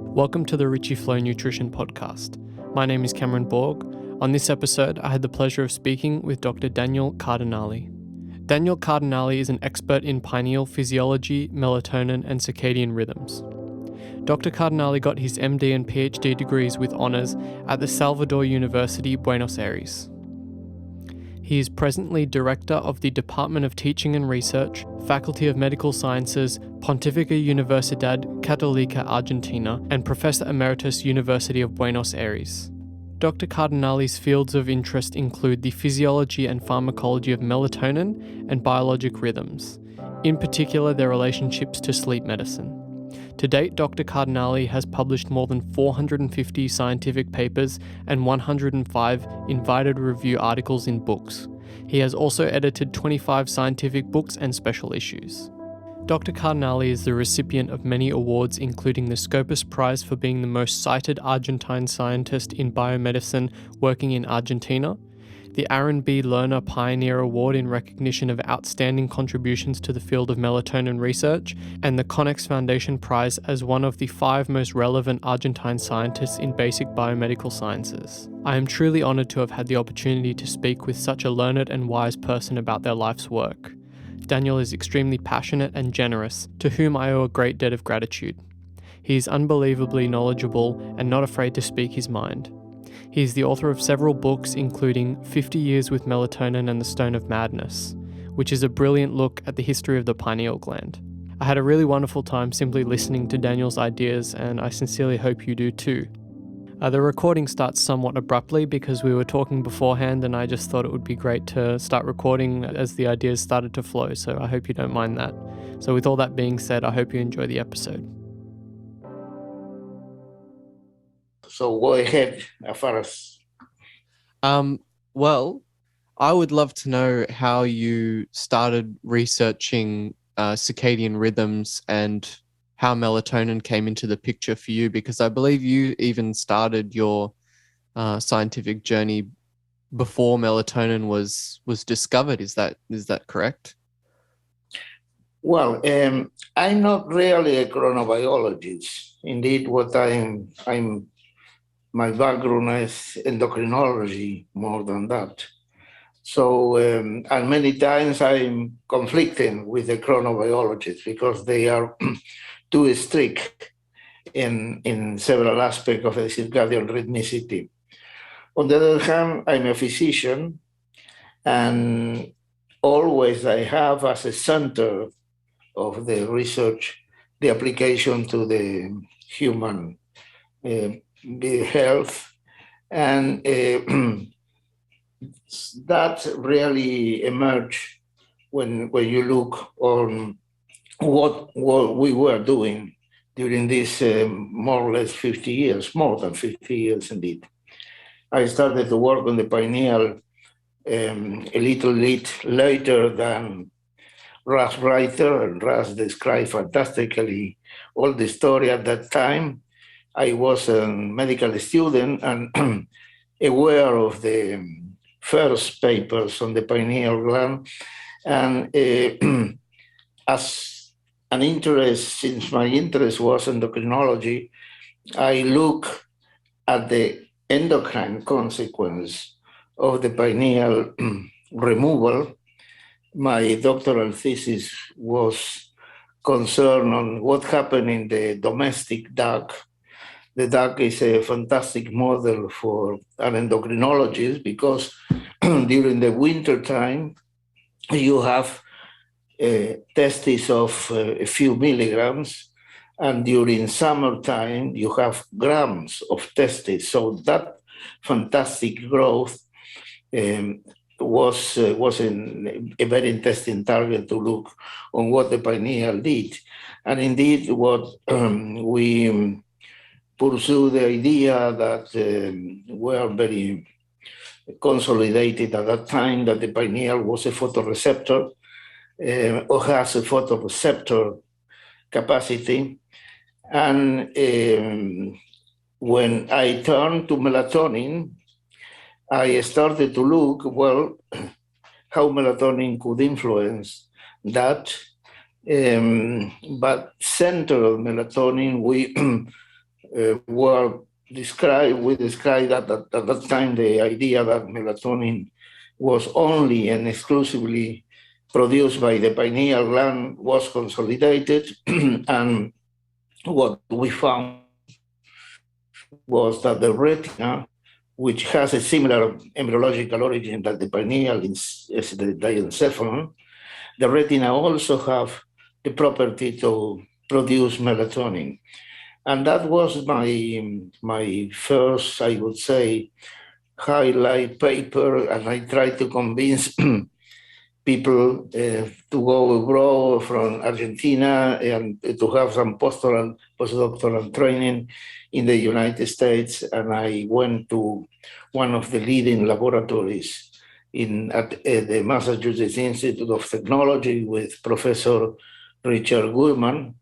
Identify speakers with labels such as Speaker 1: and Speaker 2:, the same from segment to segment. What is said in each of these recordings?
Speaker 1: Welcome to the Richie Flow Nutrition Podcast. My name is Cameron Borg. On this episode, I had the pleasure of speaking with Dr. Daniel Cardinali. Daniel Cardinali is an expert in pineal physiology, melatonin, and circadian rhythms. Dr. Cardinali got his MD and PhD degrees with honours at the Salvador University, Buenos Aires. He is presently Director of the Department of Teaching and Research, Faculty of Medical Sciences, Pontificia Universidad, Católica, Argentina, and Professor Emeritus, University of Buenos Aires. Dr. Cardinali's fields of interest include the physiology and pharmacology of melatonin and biologic rhythms, in particular their relationships to sleep medicine. To date, Dr. Cardinali has published more than 450 scientific papers and 105 invited review articles in books. He has also edited 25 scientific books and special issues. Dr. Cardinali is the recipient of many awards, including the Scopus Prize for being the most cited Argentine scientist in biomedicine working in Argentina, the Aaron B. Lerner Pioneer Award in recognition of outstanding contributions to the field of melatonin research, and the Connex Foundation Prize as one of the 5 most relevant Argentine scientists in basic biomedical sciences. I am truly honoured to have had the opportunity to speak with such a learned and wise person about their life's work. Daniel is extremely passionate and generous, to whom I owe a great debt of gratitude. He is unbelievably knowledgeable and not afraid to speak his mind. He is the author of several books, including 50 Years with Melatonin and the Stone of Madness, which is a brilliant look at the history of the pineal gland. I had a really wonderful time simply listening to Daniel's ideas, and I sincerely hope you do too. The recording starts somewhat abruptly because we were talking beforehand, and I just thought it would be great to start recording as the ideas started to flow, so I hope you don't mind that. So with all that being said, I hope you enjoy the episode.
Speaker 2: So go ahead, Faras.
Speaker 1: Well, I would love to know how you started researching circadian rhythms and how melatonin came into the picture for you, because I believe you even started your scientific journey before melatonin was discovered. Is that correct?
Speaker 2: Well, I'm not really a chronobiologist. Indeed, my background is endocrinology more than that. So, and many times I'm conflicting with the chronobiologists because they are too strict in several aspects of the circadian rhythmicity. On the other hand, I'm a physician, and always I have as a center of the research the application to the human health, and that really emerged when you look on what we were doing during these more or less 50 years, more than 50 years indeed. I started to work on the pineal a little later than Russ Reiter, and Russ described fantastically all the story at that time. I was a medical student and aware of the first papers on the pineal gland. And as an interest, since my interest was endocrinology, I look at the endocrine consequence of the pineal removal. My doctoral thesis was concerned on what happened in the domestic dog. The dog is a fantastic model for an endocrinologist because during the winter time, you have testes of a few milligrams, and during summertime, you have grams of testes. So that fantastic growth was a very interesting target to look on what the pineal did. And indeed, what we pursue the idea that were very consolidated at that time, that the pineal was a photoreceptor or has a photoreceptor capacity. And when I turned to melatonin, I started to look, well, how melatonin could influence that. But center of melatonin, we were described. We described that at that time the idea that melatonin was only and exclusively produced by the pineal gland was consolidated, and what we found was that the retina, which has a similar embryological origin that the pineal is the diencephalon, the retina also have the property to produce melatonin. And that was my first, I would say, highlight paper, and I tried to convince people to go abroad from Argentina and to have some postdoctoral training in the United States. And I went to one of the leading laboratories at the Massachusetts Institute of Technology with Professor Richard Gurman,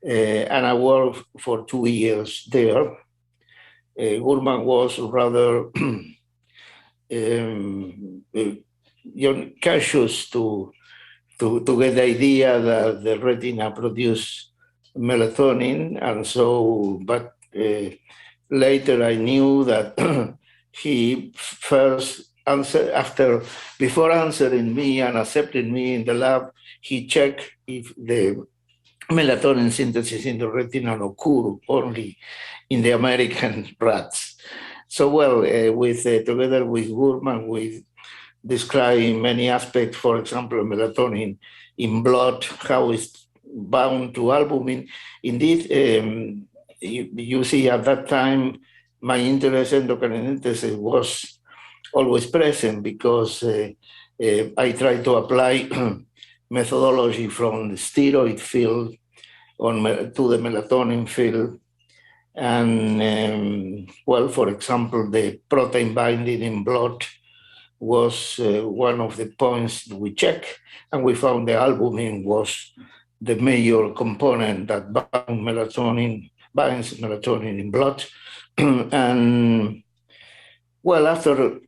Speaker 2: and I worked for 2 years there. Gurman was rather cautious to get the idea that the retina produce melatonin, and so, but later I knew that he first before answering me and accepting me in the lab, he checked if the melatonin synthesis in the retina occur only in the American rats. So, well, together with Gurman, we describe many aspects, for example, melatonin in blood, how it's bound to albumin. Indeed, you see at that time, my interest in endocrinology was always present because I tried to apply methodology from the steroid field to the melatonin field. And, well, for example, the protein binding in blood was one of the points we checked, and we found the albumin was the major component that binds melatonin in blood. And, well, after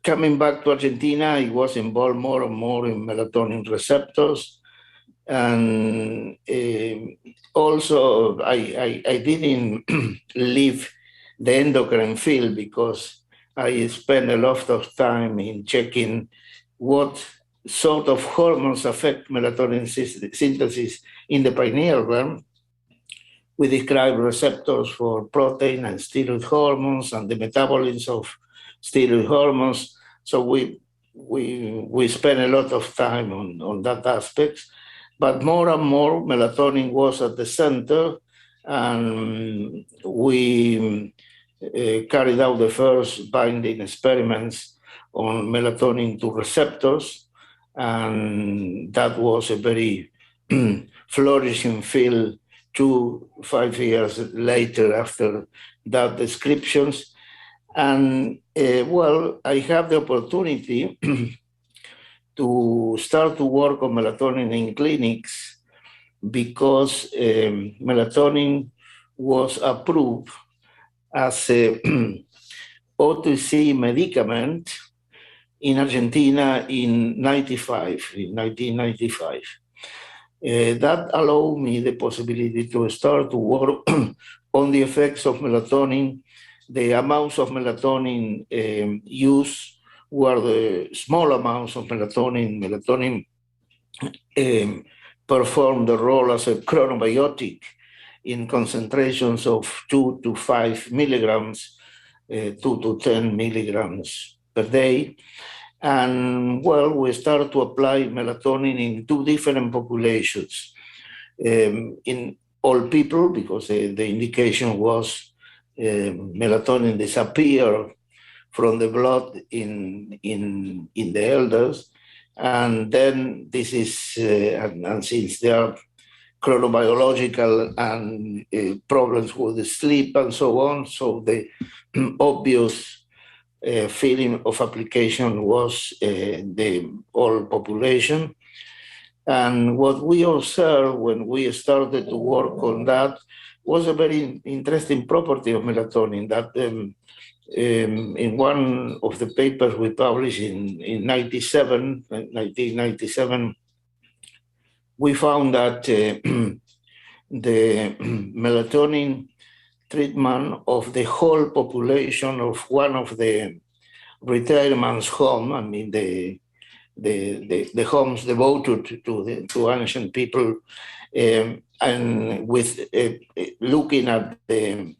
Speaker 2: coming back to Argentina, I was involved more and more in melatonin receptors. And also, I didn't leave the endocrine field because I spent a lot of time in checking what sort of hormones affect melatonin synthesis in the pineal gland. We describe receptors for protein and steroid hormones and the metabolism of steroid hormones. So we spent a lot of time on that aspect. But more and more, melatonin was at the center, and we carried out the first binding experiments on melatonin to receptors, and that was a very flourishing field 5 years later after that descriptions. And, well, I have the opportunity to start to work on melatonin in clinics because melatonin was approved as a OTC medicament in Argentina in 1995. That allowed me the possibility to start to work on the effects of melatonin. The amounts of melatonin used were the small amounts of melatonin. Melatonin performed the role as a chronobiotic in concentrations of 2 to 5 milligrams, 2 to 10 milligrams per day. And, well, we started to apply melatonin in 2 different populations. In all people, because the indication was melatonin disappear from the blood in the elders. And then this is, and since there are chronobiological and problems with the sleep and so on, so the obvious feeling of application was the whole population. And what we observed when we started to work on that was a very interesting property of melatonin that in one of the papers we published in 1997, we found that the melatonin treatment of the whole population of one of the retirement home. I mean, the homes devoted to ancient people, and with looking at the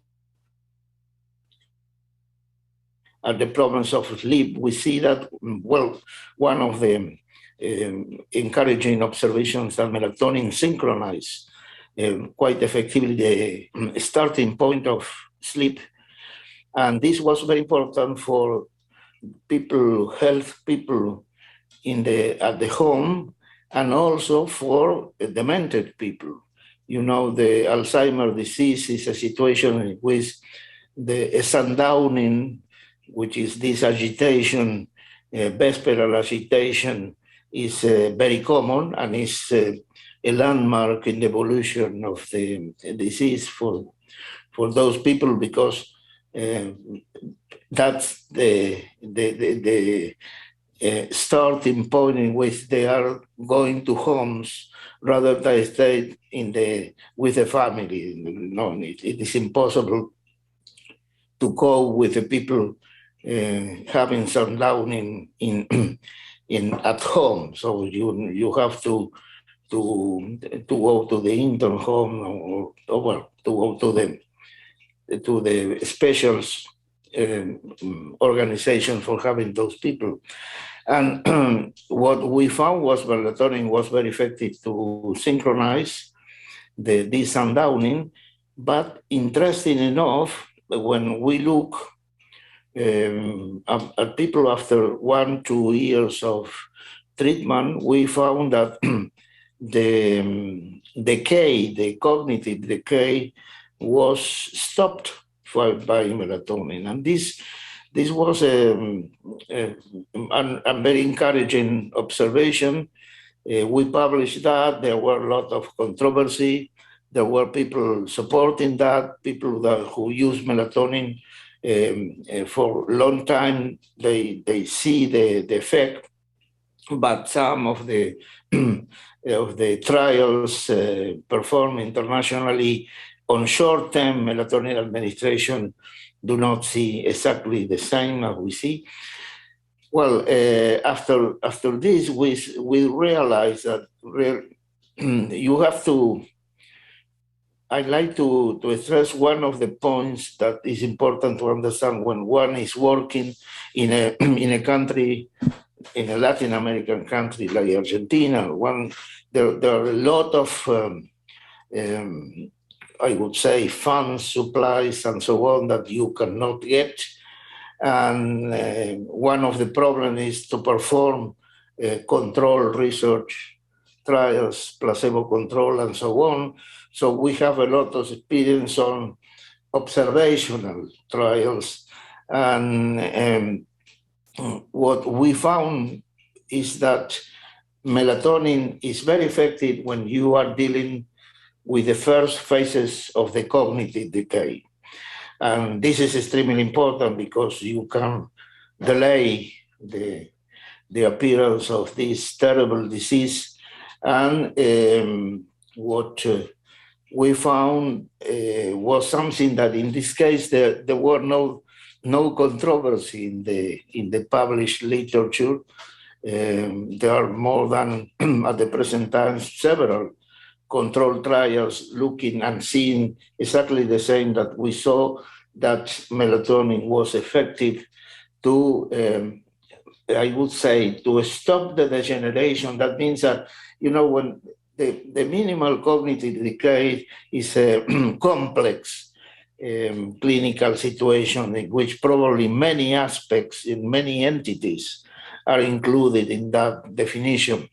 Speaker 2: problems of sleep, we see that, well, one of the encouraging observations that melatonin synchronize quite effectively the starting point of sleep. And this was very important for people, health people at the home, and also for demented people. You know, the Alzheimer disease is a situation in which the sundowning, which is this agitation, vesperal agitation, is very common and is a landmark in the evolution of the disease for those people, because that's the starting point in which they are going to homes rather than stay with the family. No, it is impossible to go with the people having sundowning in at home. So you have to go to the intern home, or well, to go to the special organization for having those people. And what we found was melatonin was very effective to synchronize this sundowning. But interesting enough, when we look at people after 1-2 years of treatment, we found that the decay, the cognitive decay, was stopped by melatonin. And this was a very encouraging observation. We published that. There were a lot of controversy. There were people supporting that, people who use melatonin for a long time. They see the effect, but some of the trials performed internationally on short-term melatonin administration do not see exactly the same as we see. Well, after this, we realized that you have to. I'd like to stress one of the points that is important to understand when one is working in a country, in a Latin American country like Argentina. There are a lot of I would say funds, supplies, and so on that you cannot get. And one of the problems is to perform control research trials, placebo control, and so on. So we have a lot of experience on observational trials. And what we found is that melatonin is very effective when you are dealing with the first phases of the cognitive decay. And this is extremely important because you can delay the appearance of this terrible disease. And what we found was something that in this case there were no controversy in the published literature. There are more than, at the present time, several controlled trials looking and seeing exactly the same, that we saw that melatonin was effective to, I would say, to stop the degeneration. That means that, you know, when the minimal cognitive decay is a complex clinical situation in which probably many aspects in many entities are included in that definition.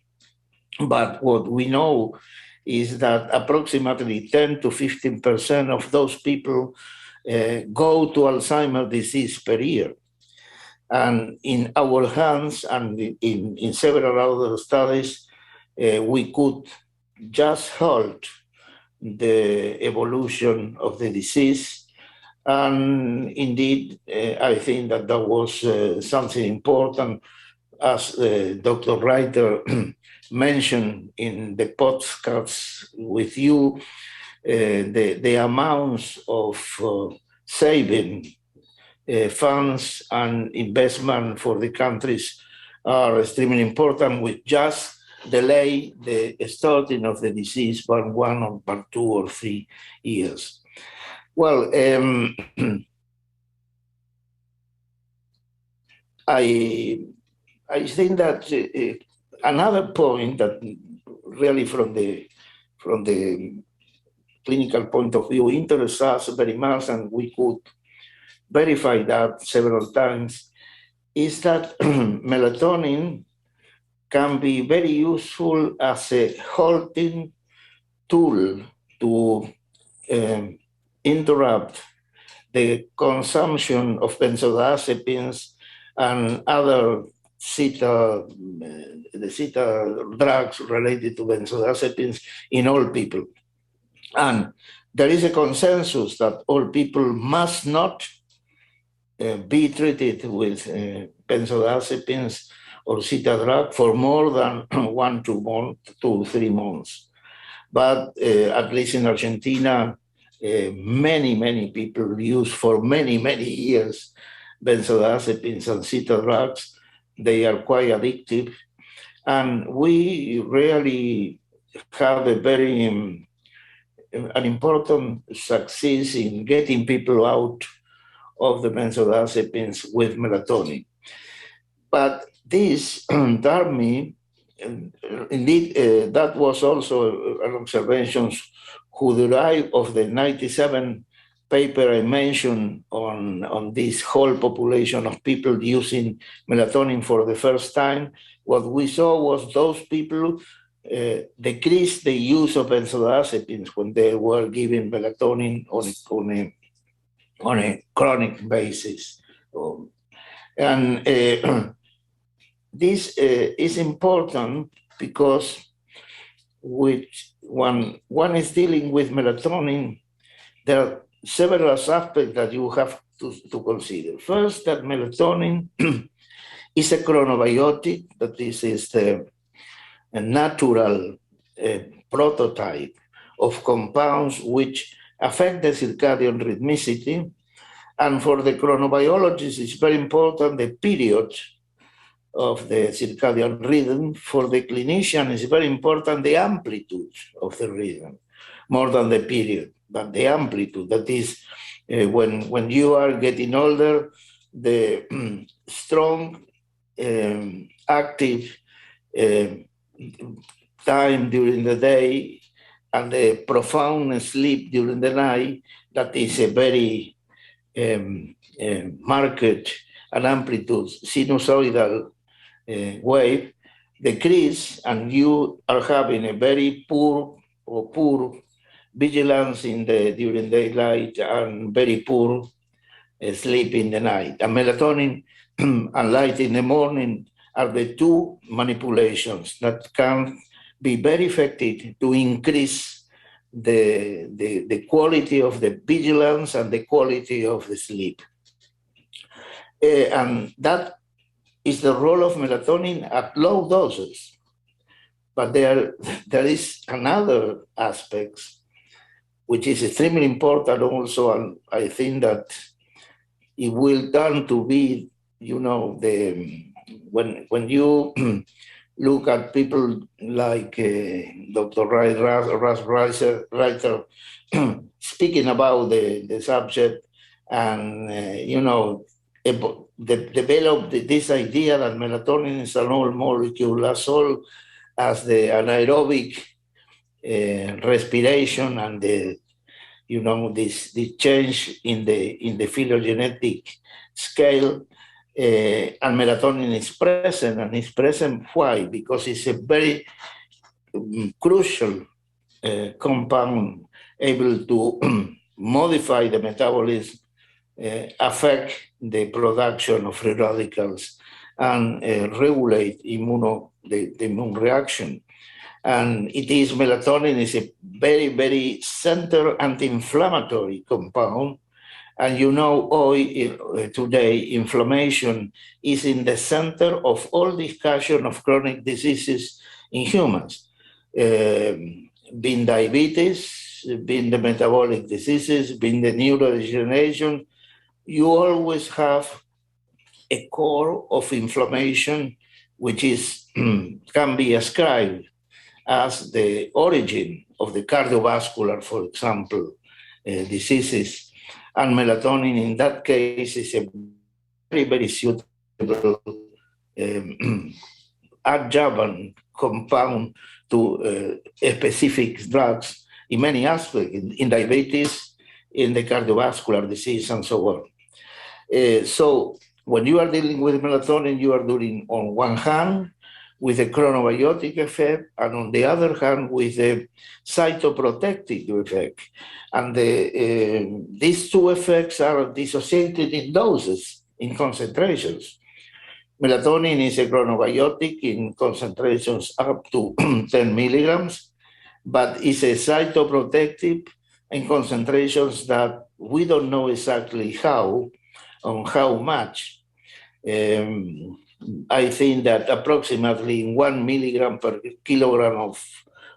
Speaker 2: But what we know is that approximately 10 to 15% of those people go to Alzheimer's disease per year. And in our hands and in several other studies, we could just halt the evolution of the disease. And indeed, I think that was something important, as Dr. Reiter mentioned in the podcast with you. the amounts of saving funds and investment for the countries are extremely important, with just delay the starting of the disease by 1 or by 2 or 3 years. Well, I think that another point that really from the clinical point of view interests us very much, and we could verify that several times, is that melatonin can be very useful as a halting tool to interrupt the consumption of benzodiazepines and other the theta drugs related to benzodiazepines in all people. And there is a consensus that all people must not be treated with benzodiazepines or theta drug for more than 1 to 3 months. But at least in Argentina, many people use for many years benzodiazepines and theta drugs. They are quite addictive, and we really have a very an important success in getting people out of the benzodiazepines with melatonin. But this taught me, indeed, that was also an observation who derived of the 97 paper I mentioned on this whole population of people using melatonin for the first time. What we saw was those people decreased the use of benzodiazepines when they were given melatonin on a chronic basis. And this is important because when one is dealing with melatonin, there are several aspects that you have to consider. First, that melatonin is a chronobiotic, that this is a natural prototype of compounds which affect the circadian rhythmicity. And for the chronobiologists, it's very important the period of the circadian rhythm. For the clinician, it's very important the amplitude of the rhythm, more than the period, but the amplitude. That is, when you are getting older, the strong, active time during the day and the profound sleep during the night, that is a very marked and amplitude sinusoidal wave decrease, and you are having a very poor vigilance during daylight and very poor sleep in the night. And melatonin and light in the morning are the two manipulations that can be very effective to increase the quality of the vigilance and the quality of the sleep. And that is the role of melatonin at low doses. But there is another aspect which is extremely important also, and I think that it will turn to be, when you look at people like Dr. Reiter speaking about the subject, and developed this idea that melatonin is an old molecule as old as the anaerobic respiration and this change in the phylogenetic scale. And melatonin is present, and it's present why? Because it's a very crucial compound able to modify the metabolism, affect the production of free radicals, and regulate the immune reaction. And melatonin is a very, very center anti-inflammatory compound. And today, inflammation is in the center of all discussion of chronic diseases in humans, being diabetes, being the metabolic diseases, being the neurodegeneration, you always have a core of inflammation, which is can be ascribed as the origin of the cardiovascular, for example, diseases. And melatonin, in that case, is a very, very suitable adjuvant compound to specific drugs in many aspects, in diabetes, in the cardiovascular disease, and so on. So when you are dealing with melatonin, you are dealing on one hand with the chronobiotic effect, and on the other hand with the cytoprotective effect. And these two effects are dissociated in doses, in concentrations. Melatonin is a chronobiotic in concentrations up to 10 milligrams, but it's a cytoprotective in concentrations that we don't know exactly how much. I think that approximately 1 milligram per kilogram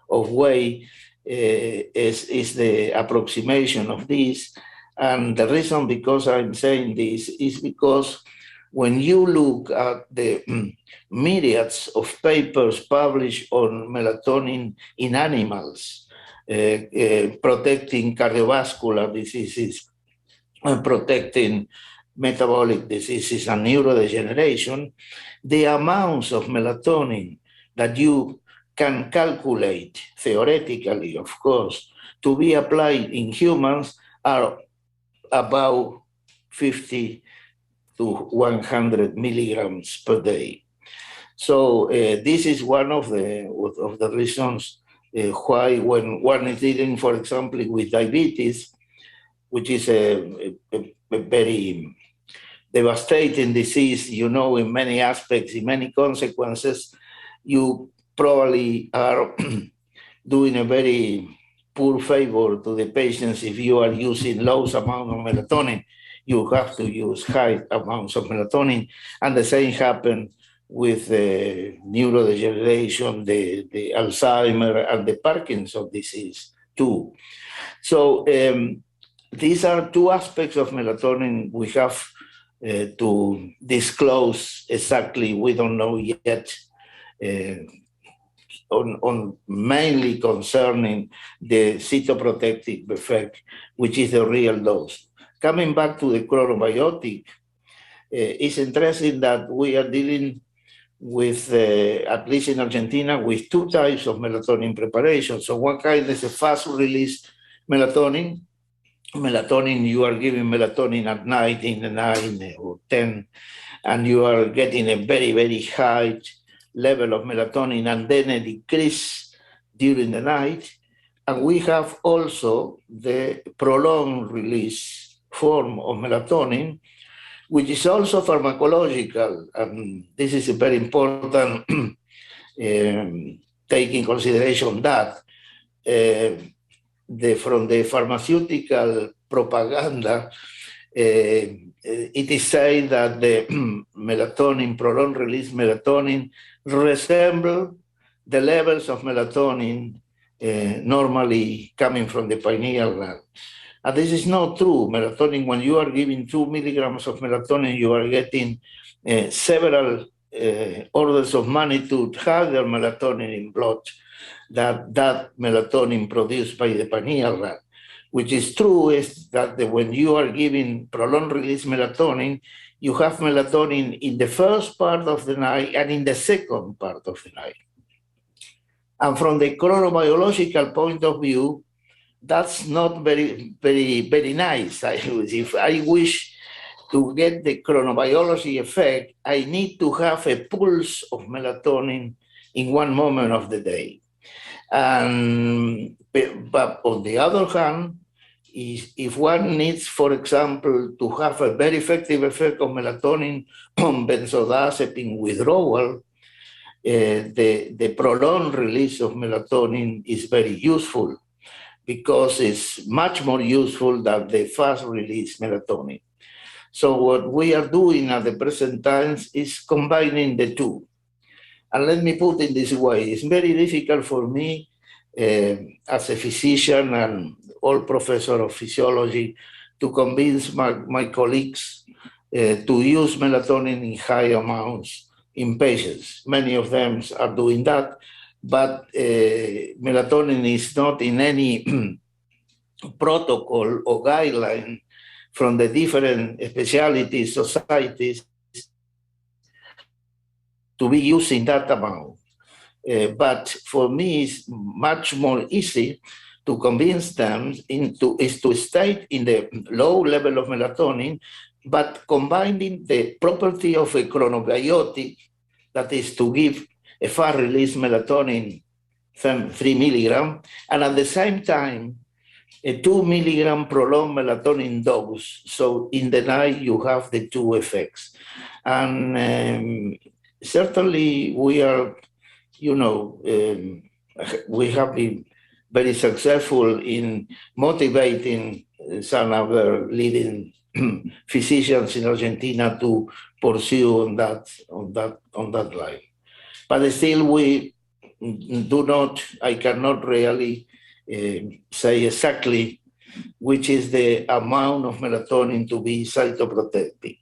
Speaker 2: of weight is the approximation of this. And the reason because I'm saying this is because when you look at the myriads of papers published on melatonin in animals, protecting cardiovascular diseases, protecting metabolic diseases and neurodegeneration, the amounts of melatonin that you can calculate theoretically, of course, to be applied in humans are about 50 to 100 milligrams per day. So this is one of the reasons why when one is dealing, for example, with diabetes, which is a very devastating disease, in many aspects, in many consequences, you probably are doing a very poor favor to the patients if you are using low amount of melatonin. You have to use high amounts of melatonin, and the same happens with the neurodegeneration, the Alzheimer, and the Parkinson's disease too. So these are two aspects of melatonin we have to disclose exactly. We don't know yet on mainly concerning the cytoprotective effect, which is the real dose. Coming back to the chronobiotic, it's interesting that we are dealing with, at least in Argentina, with two types of melatonin preparation. So one kind is a fast-release melatonin. Melatonin, you are giving melatonin at night in the 9 or 10, and you are getting a very, very high level of melatonin, and then a decrease during the night. And we have also the prolonged release form of melatonin, which is also pharmacological. And this is very important, taking consideration that from the pharmaceutical propaganda, it is said that the melatonin, prolonged release melatonin, resemble the levels of melatonin normally coming from the pineal gland. And this is not true. Melatonin, when you are giving 2 milligrams of melatonin, you are getting several orders of magnitude higher melatonin in blood than that melatonin produced by the pineal gland. Which is true is that when you are giving prolonged release melatonin, you have melatonin in the first part of the night and in the second part of the night. And from the chronobiological point of view, that's not very, very, very nice. If I wish to get the chronobiology effect, I need to have a pulse of melatonin in one moment of the day. But on the other hand, if one needs, for example, to have a very effective effect of melatonin on benzodiazepine withdrawal, the prolonged release of melatonin is very useful, because it's much more useful than the fast release melatonin. So what we are doing at the present times is combining the two. And let me put it this way, it's very difficult for me as a physician and all professor of physiology to convince my colleagues to use melatonin in high amounts in patients. Many of them are doing that, but melatonin is not in any protocol or guideline from the different specialties, societies, to be used in that amount. But for me, it's much more easy to convince them is to stay in the low level of melatonin, but combining the property of a chronobiotic, that is to give a fast-release melatonin 3 milligram, and at the same time, a 2 milligram prolonged melatonin dose. So in the night, you have the two effects. And certainly we are, we have been very successful in motivating some of our leading physicians in Argentina to pursue on that line. But still, I cannot really say exactly which is the amount of melatonin to be cytoprotective.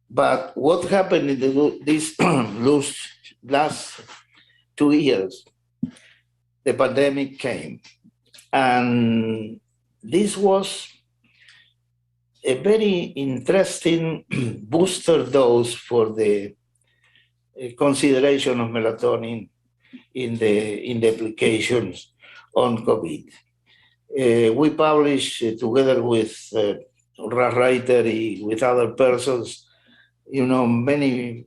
Speaker 2: But what happened in these last 2 years, the pandemic came. And this was a very interesting booster dose for the consideration of melatonin in the applications on COVID. We published together with Reiter, with other persons, many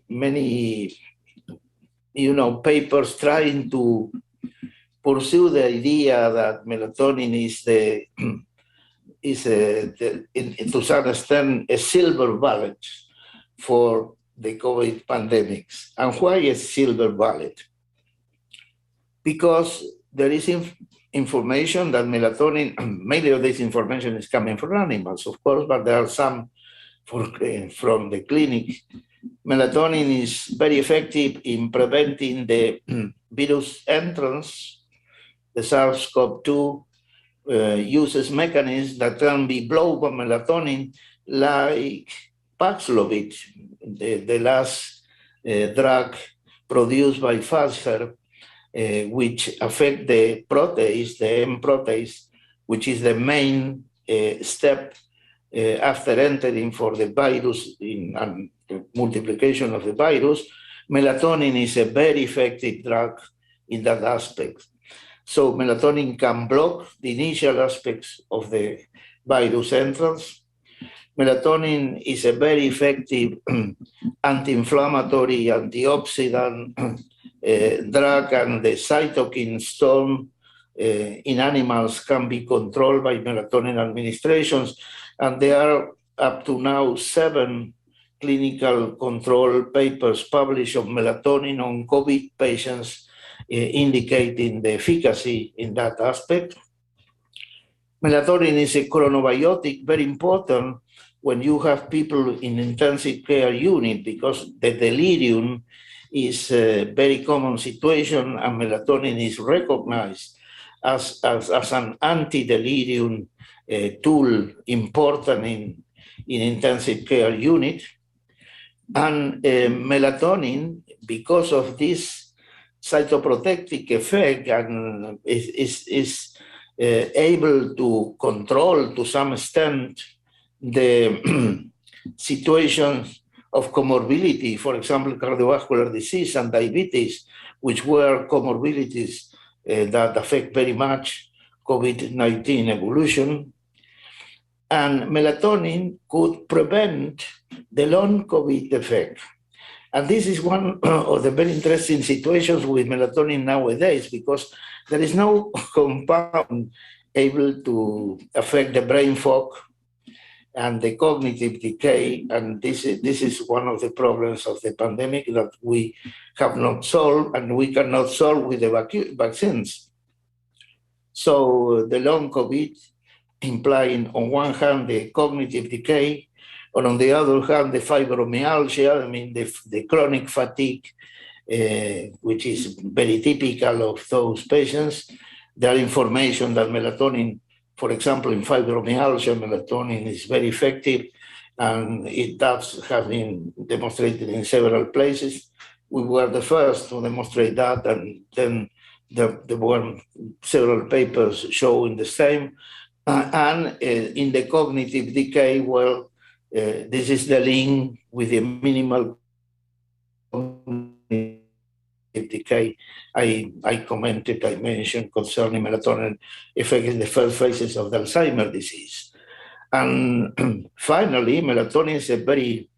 Speaker 2: papers trying to pursue the idea that melatonin is to some extent a silver bullet for the COVID pandemics. And why a silver bullet? Because there is information that melatonin, many of this information is coming from animals, of course, but there are some from the clinic. Melatonin is very effective in preventing the virus entrance. The SARS-CoV-2 uses mechanisms that can be blocked by melatonin, like Paxlovid, the last drug produced by Pfizer, which affect the protease, the M protease, which is the main step after entering for the virus in multiplication of the virus. Melatonin is a very effective drug in that aspect. So melatonin can block the initial aspects of the virus entrance. Melatonin is a very effective anti-inflammatory, antioxidant drug, and the cytokine storm in animals can be controlled by melatonin administrations. And there are up to now 7 clinical control papers published of melatonin on COVID patients indicating the efficacy in that aspect. Melatonin is a chronobiotic, very important when you have people in intensive care unit, because the delirium is a very common situation, and melatonin is recognized as an anti-delirium tool important in intensive care unit. And melatonin, because of this cytoprotective effect, and is able to control to some extent the situations of comorbidity, for example, cardiovascular disease and diabetes, which were comorbidities that affect very much COVID-19 evolution. And melatonin could prevent the long COVID effect. And this is one of the very interesting situations with melatonin nowadays, because there is no compound able to affect the brain fog and the cognitive decay. And this is one of the problems of the pandemic that we have not solved, and we cannot solve with the vaccines. So the long COVID implying on one hand the cognitive decay, and on the other hand, the fibromyalgia, the chronic fatigue, which is very typical of those patients, there are information that melatonin, for example, in fibromyalgia, melatonin is very effective, and it has been demonstrated in several places. We were the first to demonstrate that, and then there were several papers showing the same. And in the cognitive decay, well, this is the link with the minimal decay I commented, I mentioned concerning melatonin effect in the first phases of the Alzheimer disease. And finally, melatonin is a very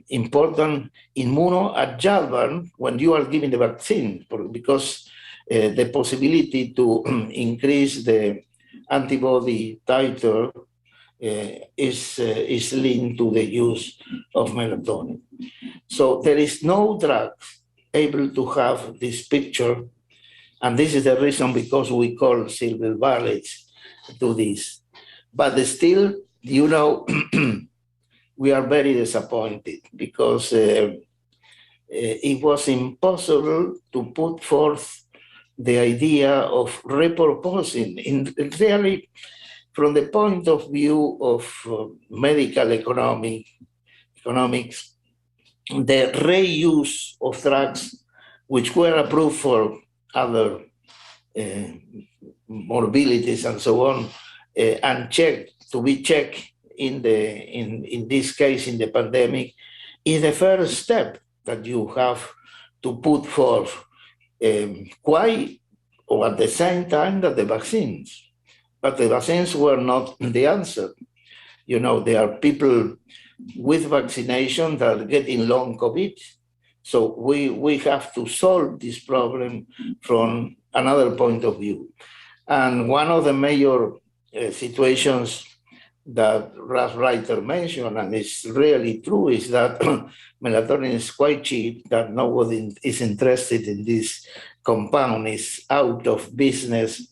Speaker 2: important immunoadjuvant when you are giving the vaccine, because the possibility to increase the antibody titer is linked to the use of melatonin. So there is no drug able to have this picture, and this is the reason because we call silver bullets to this. But still, you know, we are very disappointed because it was impossible to put forth the idea of repurposing, in really from the point of view of medical economics, the reuse of drugs which were approved for other morbidities and so on, and to be checked in this case in the pandemic, is the first step that you have to put forth quite or at the same time that the vaccines. But the vaccines were not the answer. You know, there are people with vaccination that are getting long COVID. So we have to solve this problem from another point of view. And one of the major situations that Russ Reiter mentioned, and it's really true, is that melatonin is quite cheap, that nobody is interested in this compound, is out of business,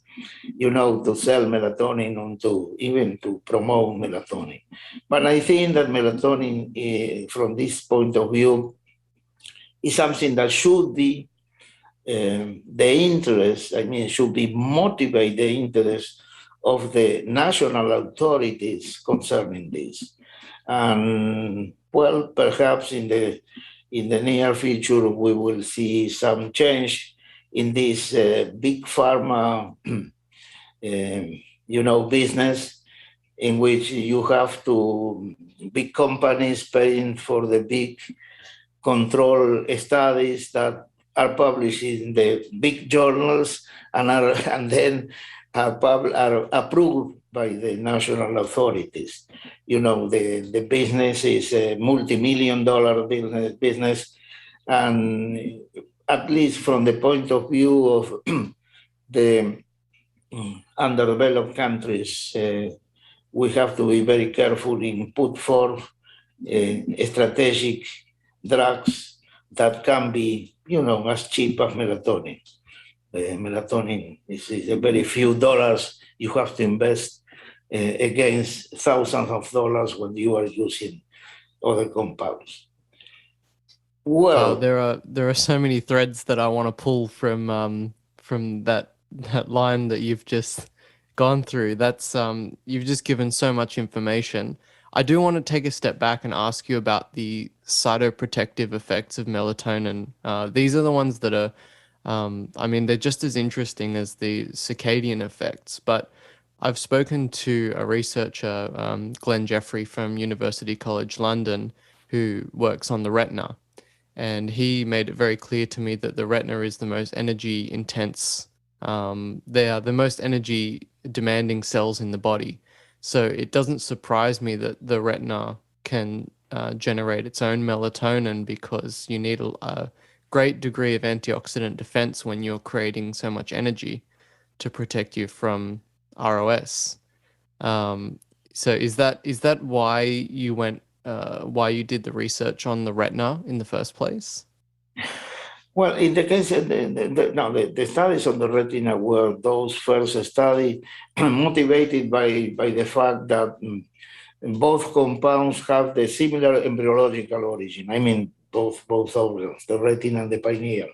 Speaker 2: you know, to sell melatonin and even to promote melatonin. But I think that melatonin, from this point of view, is something that should be the interest, should be motivate the interest of the national authorities concerning this. And well, perhaps in the near future, we will see some change in this big pharma, business, in which you have to big companies paying for the big control studies that are published in the big journals and then are approved by the national authorities. You know, the business is a multi-million-dollar business, and at least from the point of view of the underdeveloped countries, we have to be very careful in put forth strategic drugs that can be, as cheap as melatonin. Melatonin is a very few dollars you have to invest against thousands of dollars when you are using other compounds.
Speaker 1: Well, there are so many threads that I want to pull from that line that you've just gone through. That's you've just given so much information. I do want to take a step back and ask you about the cytoprotective effects of melatonin. These are the ones that are, they're just as interesting as the circadian effects. But I've spoken to a researcher, Glenn Jeffrey from University College London, who works on the retina. And he made it very clear to me that the retina is the most energy intense. They are the most energy demanding cells in the body. So it doesn't surprise me that the retina can generate its own melatonin, because you need a great degree of antioxidant defense when you're creating so much energy to protect you from ROS. So is that why you went? Why you did the research on the retina in the first place?
Speaker 2: Well, in the case of the studies on the retina were those first studies motivated by the fact that both compounds have the similar embryological origin. Both organs, the retina and the pineal.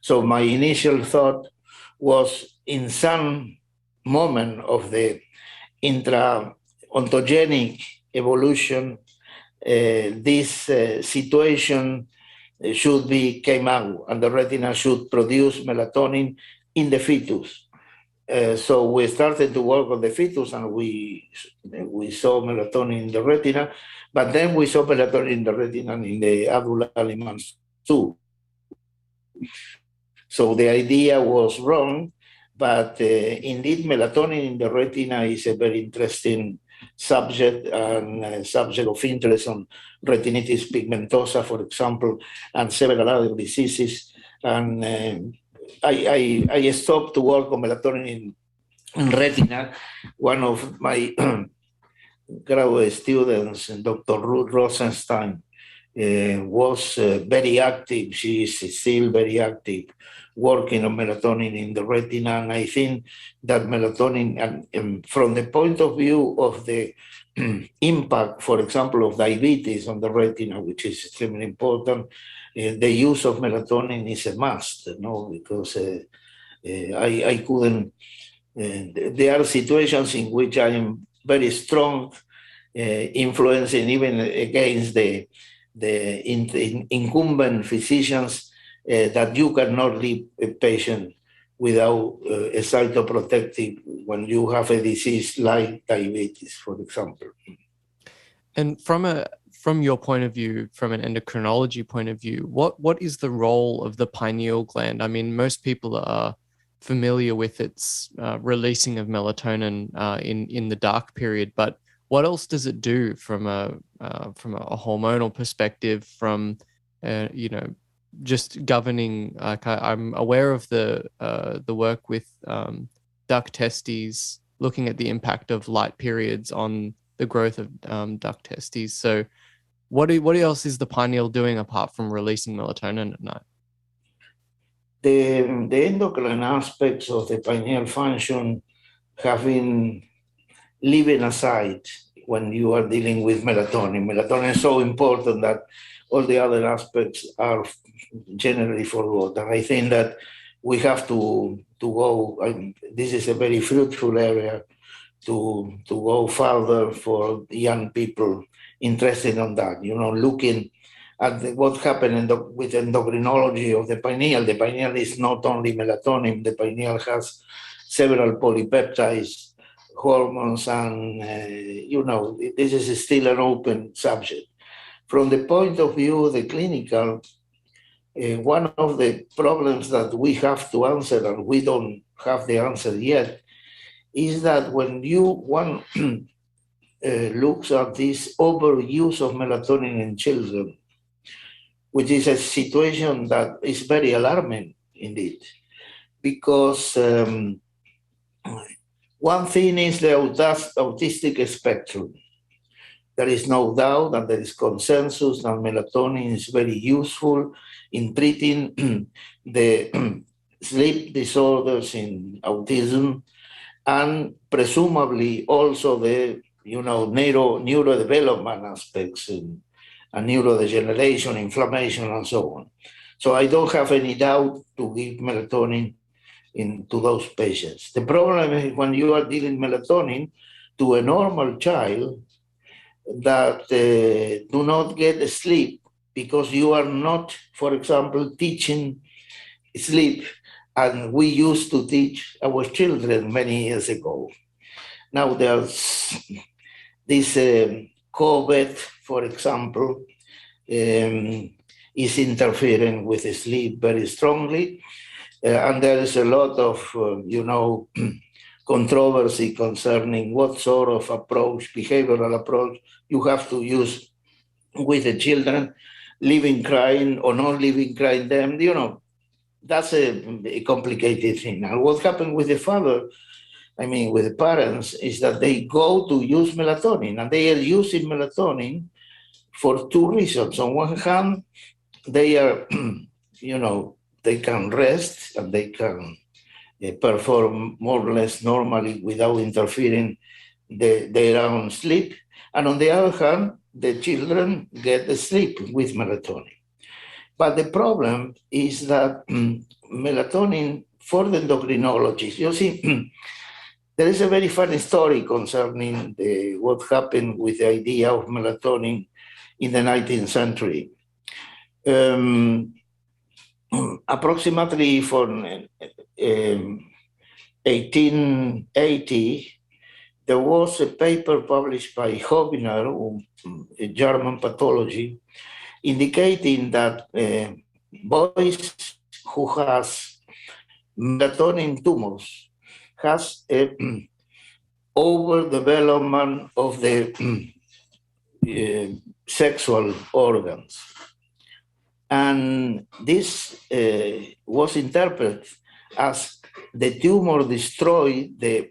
Speaker 2: So my initial thought was in some moment of the intra-ontogenic evolution, this situation came out, and the retina should produce melatonin in the fetus. So we started to work on the fetus, and we saw melatonin in the retina, but then we saw melatonin in the retina in the adult animals too. So the idea was wrong, but indeed melatonin in the retina is a very interesting subject, and subject of interest on retinitis pigmentosa, for example, and several other diseases. And I stopped to work on melatonin in retina. One of my graduate students, Dr. Ruth Rosenstein, was very active. She is still very active, working on melatonin in the retina. And I think that melatonin, and from the point of view of the impact, for example, of diabetes on the retina, which is extremely important, the use of melatonin is a must, because I couldn't. There are situations in which I am very strong, influencing even against the incumbent physicians, that you cannot leave a patient without a cytoprotective when you have a disease like diabetes, for example.
Speaker 1: And from your point of view, from an endocrinology point of view, what is the role of the pineal gland? I mean, most people are familiar with its releasing of melatonin in the dark period, but what else does it do from a hormonal perspective, from just governing? I'm aware of the work with duct testes, looking at the impact of light periods on the growth of duct testes. So what else is the pineal doing apart from releasing melatonin at night?
Speaker 2: The endocrine aspects of the pineal function have been leaving aside when you are dealing with melatonin. Melatonin is so important that all the other aspects are generally forgotten. I think that we have to go, this is a very fruitful area to go further for young people interested in that, looking at what happened with endocrinology of the pineal. The pineal is not only melatonin, the pineal has several polypeptides, hormones, and, this is still an open subject. From the point of view of the clinical, one of the problems that we have to answer, and we don't have the answer yet, is that when one looks at this overuse of melatonin in children, which is a situation that is very alarming indeed, because one thing is the autistic spectrum. There is no doubt, and there is consensus that melatonin is very useful in treating the sleep disorders in autism, and presumably also the neurodevelopment aspects and neurodegeneration, inflammation, and so on. So I don't have any doubt to give melatonin to those patients. The problem is when you are dealing melatonin to a normal child that do not get sleep because you are not, for example, teaching sleep, and we used to teach our children many years ago. Now there's this COVID, for example, is interfering with sleep very strongly, and there is a lot of, controversy concerning what sort of approach, behavioral approach, you have to use with the children, leaving crying or not leaving crying them. That's a complicated thing. And what happened with the father, with the parents, is that they go to use melatonin, and they are using melatonin for two reasons. On one hand, they are, they can rest and they can perform more or less normally without interfering their own sleep. And on the other hand, the children get the sleep with melatonin. But the problem is that melatonin for the endocrinologist. You see, there is a very funny story concerning what happened with the idea of melatonin in the 19th century. Approximately from 1880, there was a paper published by Hobner, a German pathology, indicating that boys who has melatonin tumors has a overdevelopment of the sexual organs. And this was interpreted as the tumor destroyed the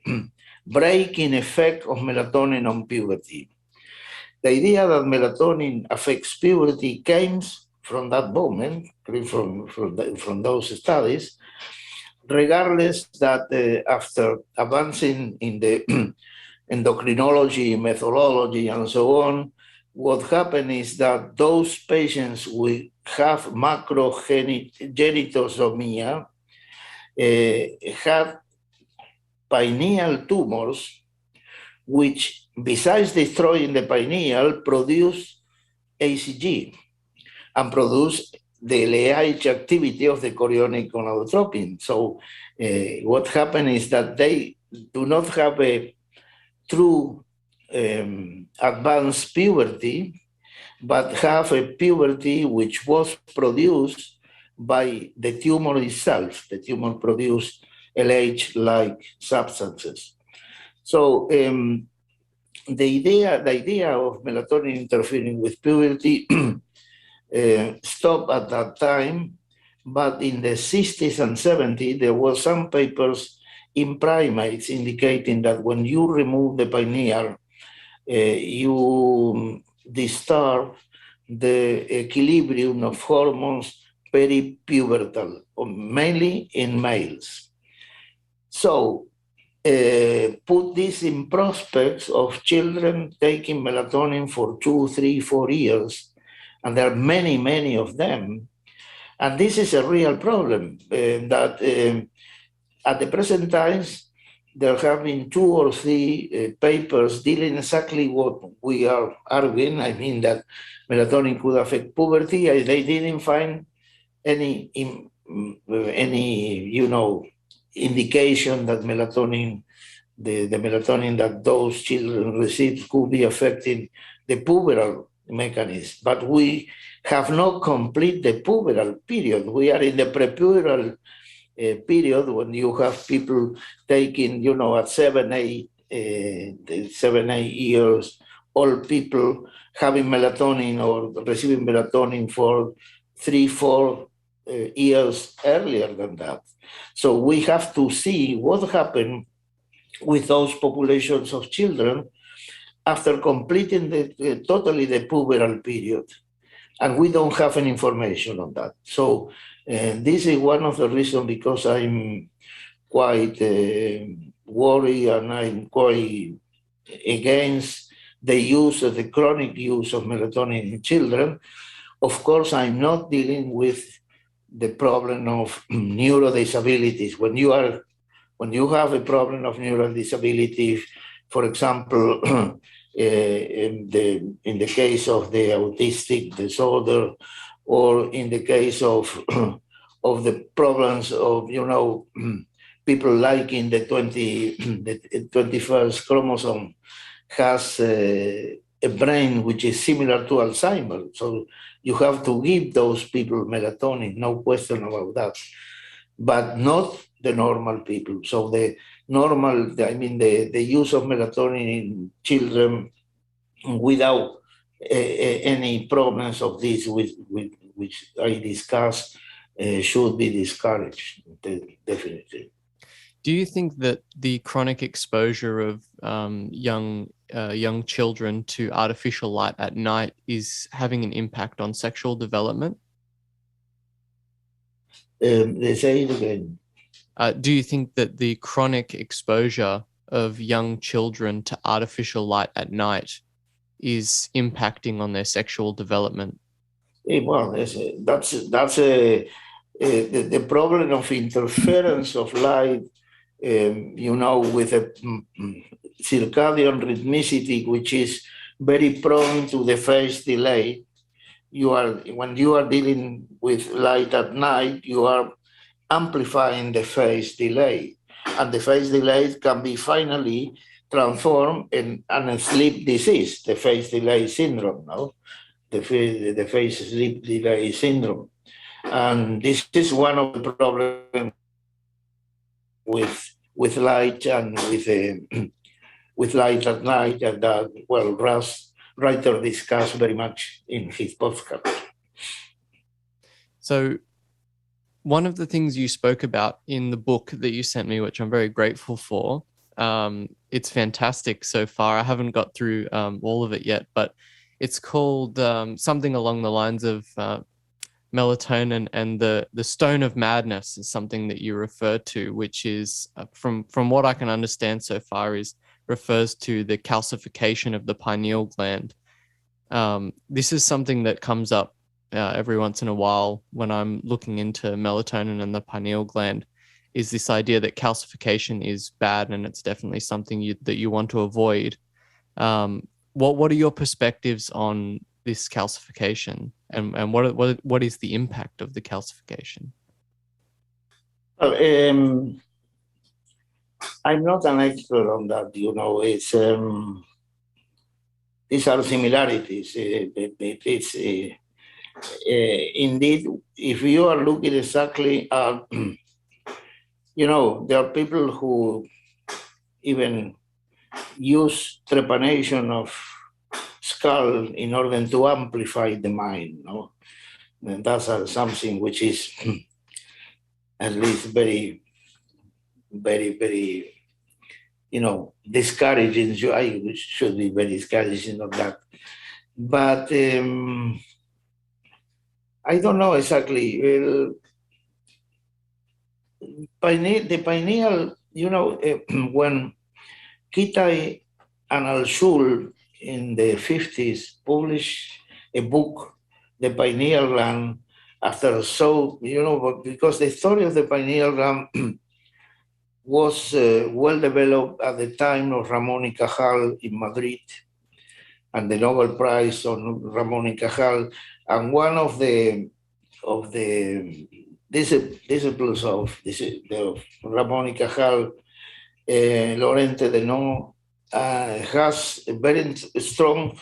Speaker 2: breaking effect of melatonin on puberty. The idea that melatonin affects puberty came from that moment, from those studies, regardless that after advancing in the endocrinology, methodology, and so on, what happened is that those patients will have macrogenitosomia, have pineal tumors, which besides destroying the pineal, produce ACG and produce the LH activity of the chorionic gonadotropin. So what happened is that they do not have a true advanced puberty, but have a puberty which was produced by the tumor itself. The tumor produced LH-like substances. So the idea of melatonin interfering with puberty stopped at that time, but in the 60s and 70s, there were some papers in primates indicating that when you remove the pineal, you disturb the equilibrium of hormones peripubertal, mainly in males. So put this in prospects of children taking melatonin for 2, 3, 4 years, and there are many, many of them. And this is a real problem that at the present times, there have been 2 or 3 papers dealing exactly what we are arguing. I mean that melatonin could affect puberty. They didn't find any indication that melatonin, the melatonin that those children receive could be affecting the pubertal mechanism. But we have not completed the pubertal period. We are in the prepubertal period when you have people taking, at 7, 8 years old, people having melatonin or receiving melatonin for 3, 4 years earlier than that. So we have to see what happened with those populations of children after completing totally the pubertal period. And we don't have any information on that. So this is one of the reasons because I'm quite worried and I'm quite against the chronic use of melatonin in children. Of course, I'm not dealing with the problem of neurodisabilities. When you have a problem of neurodisability, for example, in the case of the autistic disorder, or in the case of the problems of people like in the 21st chromosome has a brain which is similar to Alzheimer. So you have to give those people melatonin, no question about that, but not the normal people. So the use of melatonin in children without any problems of this, which I discussed, should be discouraged, definitely.
Speaker 1: Do you think that the chronic exposure of young children to artificial light at night is having an impact on sexual development?
Speaker 2: They say it again.
Speaker 1: Do you think that the chronic exposure of young children to artificial light at night is impacting on their sexual development?
Speaker 2: Well, that's a the problem of interference of light, with a circadian rhythmicity, which is very prone to the phase delay. When you are dealing with light at night, you are amplifying the phase delay, and the phase delay can be finally transformed in a sleep disease, the phase delay syndrome, no? The phase sleep delay syndrome. And this is one of the problems with light and with light at night, and that, well, Russ Reiter discussed very much in his podcast.
Speaker 1: So one of the things you spoke about in the book that you sent me, which I'm very grateful for, it's fantastic so far. I haven't got through all of it yet, but it's called something along the lines of melatonin and the stone of madness is something that you refer to, which is from what I can understand so far refers to the calcification of the pineal gland. This is something that comes up every once in a while when I'm looking into melatonin and the pineal gland, is this idea that calcification is bad and it's definitely something that you want to avoid. What are your perspectives on this calcification, and what is the impact of the calcification?
Speaker 2: Well, I'm not an expert on that. It's these are similarities. It's indeed, if you are looking exactly at, there are people who even use trepanation of skull in order to amplify the mind, no? And that's something which is at least very, very, very, discouraging. I should be very discouraging of that. But I don't know exactly. The pineal, when Kitai and Al-Shul in the 50s published a book, The Pineal Gland, because the story of the pineal gland was well developed at the time of Ramón y Cajal in Madrid, and the Nobel Prize on Ramón y Cajal, and one of the disciples of Ramón y Cajal, Lorente Denot, has a very strong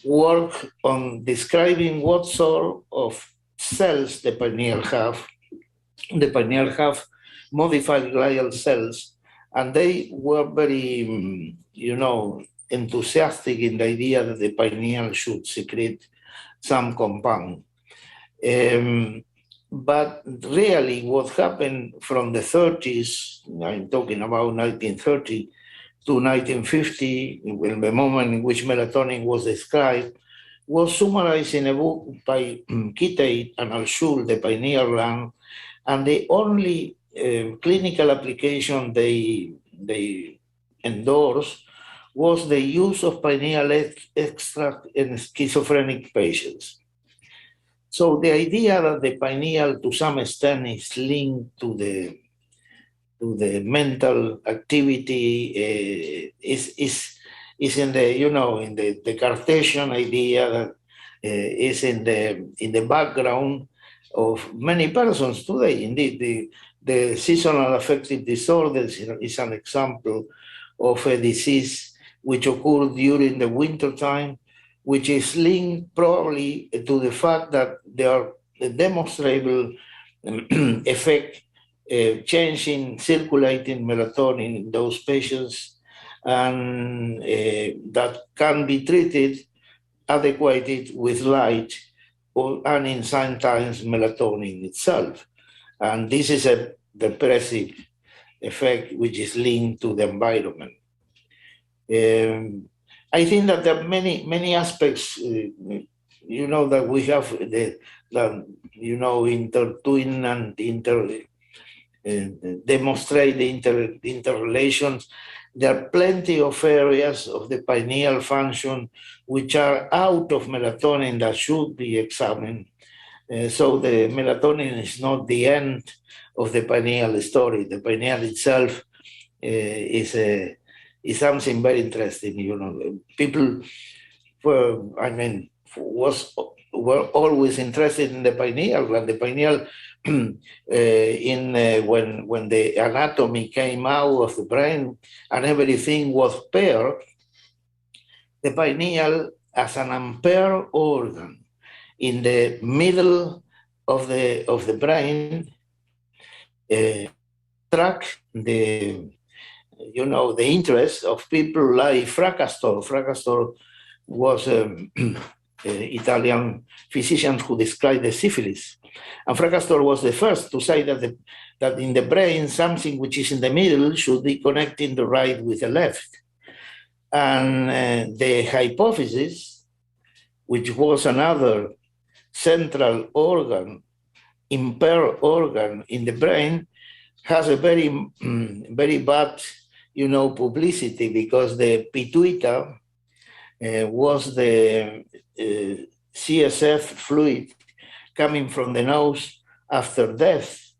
Speaker 2: work on describing what sort of cells the pineal have. The pineal have modified glial cells, and they were very, enthusiastic in the idea that the pineal should secrete some compound. But really, what happened from the 30s, I'm talking about 1930 to 1950, the moment in which melatonin was described, was summarized in a book by Kitai and Al-Shul, The Pineal Gland, and the only clinical application they endorsed was the use of pineal extract in schizophrenic patients. So the idea that the pineal, to some extent, is linked to the mental activity is in the in the Cartesian idea that is in the background of many persons today. Indeed, the seasonal affective disorders is an example of a disease which occurred during the winter time, which is linked probably to the fact that there are a demonstrable effect changing circulating melatonin in those patients, and that can be treated, adequated with light, and in sometimes melatonin itself. And this is a depressive effect which is linked to the environment. I think that there are many aspects, that we have intertwine and demonstrate the interrelations. There are plenty of areas of the pineal function which are out of melatonin that should be examined. So the melatonin is not the end of the pineal story. The pineal itself is something very interesting. People were always interested in the pineal, and the pineal when the anatomy came out of the brain and everything was paired, the pineal as an unpaired organ in the middle of the brain track the interest of people like Fracastor. Fracastor was an Italian physician who described the syphilis. And Fracastor was the first to say that in the brain, something which is in the middle should be connecting the right with the left. And the hypophysis, which was another central organ, impaired organ in the brain, has a very, very bad, publicity, because the pituita was the CSF fluid coming from the nose after death.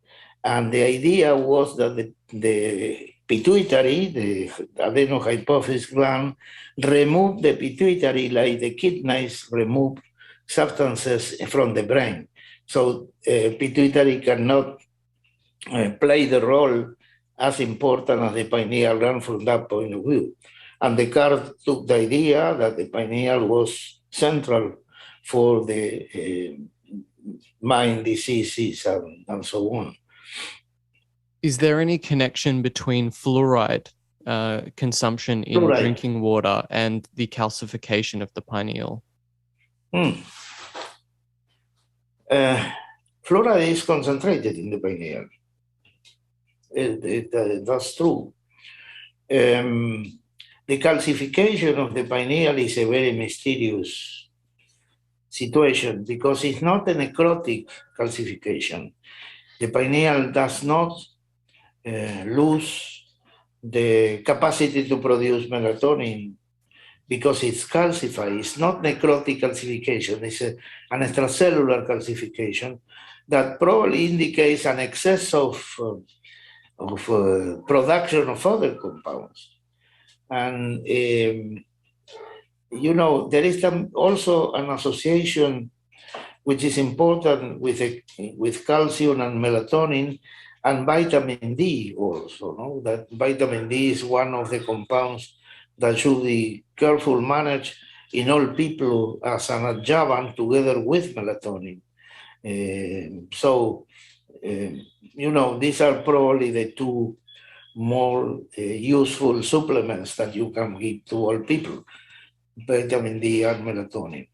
Speaker 2: And the idea was that the pituitary, the adenohypophysis gland, removed the pituitary like the kidneys remove substances from the brain. So pituitary cannot play the role as important as the pineal gland from that point of view. And Descartes took the idea that the pineal was central for the mind diseases and so on.
Speaker 1: Is there any connection between fluoride consumption in drinking water and the calcification of the pineal?
Speaker 2: Fluoride is concentrated in the pineal. That's true. The calcification of the pineal is a very mysterious situation, because it's not a necrotic calcification. The pineal does not lose the capacity to produce melatonin because it's calcified. It's not necrotic calcification. It's an extracellular calcification that probably indicates an excess of production of other compounds. And, there is also an association which is important with calcium and melatonin and vitamin D also. No? That vitamin D is one of the compounds that should be careful managed in all people as an adjuvant together with melatonin. These are probably the two more useful supplements that you can give to all people, vitamin D and melatonin.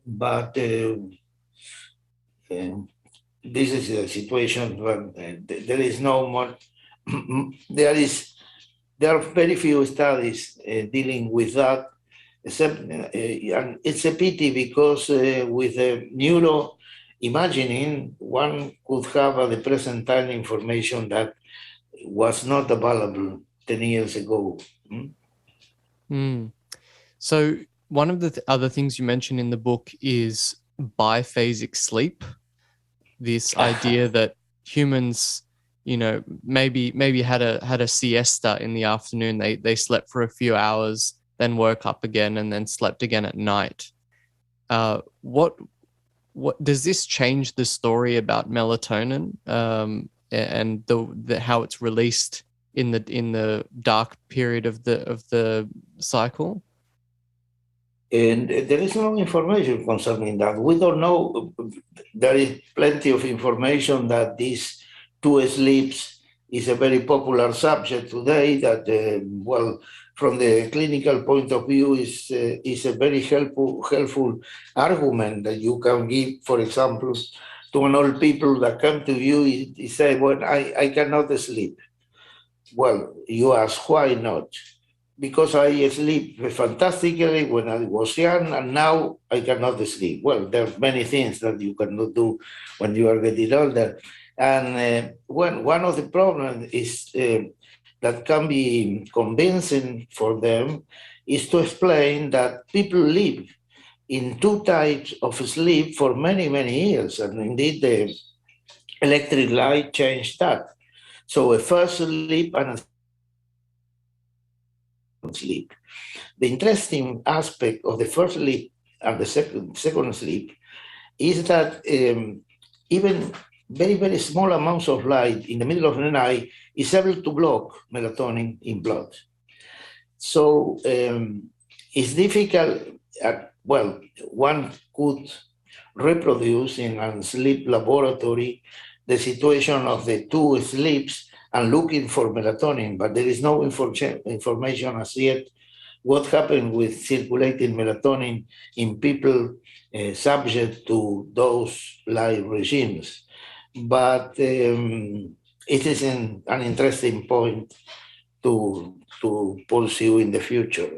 Speaker 2: But this is a situation where there is no more, there are very few studies dealing with that, except, and it's a pity because with the neuroimaging, one could have at the present time information that was not available 10 years ago.
Speaker 1: So one of the other things you mentioned in the book is biphasic sleep, this idea that humans, maybe had a siesta in the afternoon. They slept for a few hours, then woke up again, and then slept again at night. What does this change the story about melatonin and how it's released in the dark period of the cycle?
Speaker 2: And there is no information concerning that. We don't know. There is plenty of information that these two sleeps is a very popular subject today. That from the clinical point of view, is a very helpful argument that you can give. For example, to an old people that come to you, you say, "Well, I cannot sleep." Well, you ask, why not? Because I sleep fantastically when I was young, and now I cannot sleep. Well, there are many things that you cannot do when you are getting older. And one of the problems is that can be convincing for them is to explain that people live in two types of sleep for many, many years. And indeed, the electric light changed that. So a first sleep and a sleep. The interesting aspect of the first sleep and the second sleep is that even very, very small amounts of light in the middle of the night is able to block melatonin in blood. So it's difficult. Well, one could reproduce in a sleep laboratory the situation of the two sleeps and looking for melatonin, but there is no information as yet what happened with circulating melatonin in people subject to those light regimes. But it is an interesting point to pursue in the future.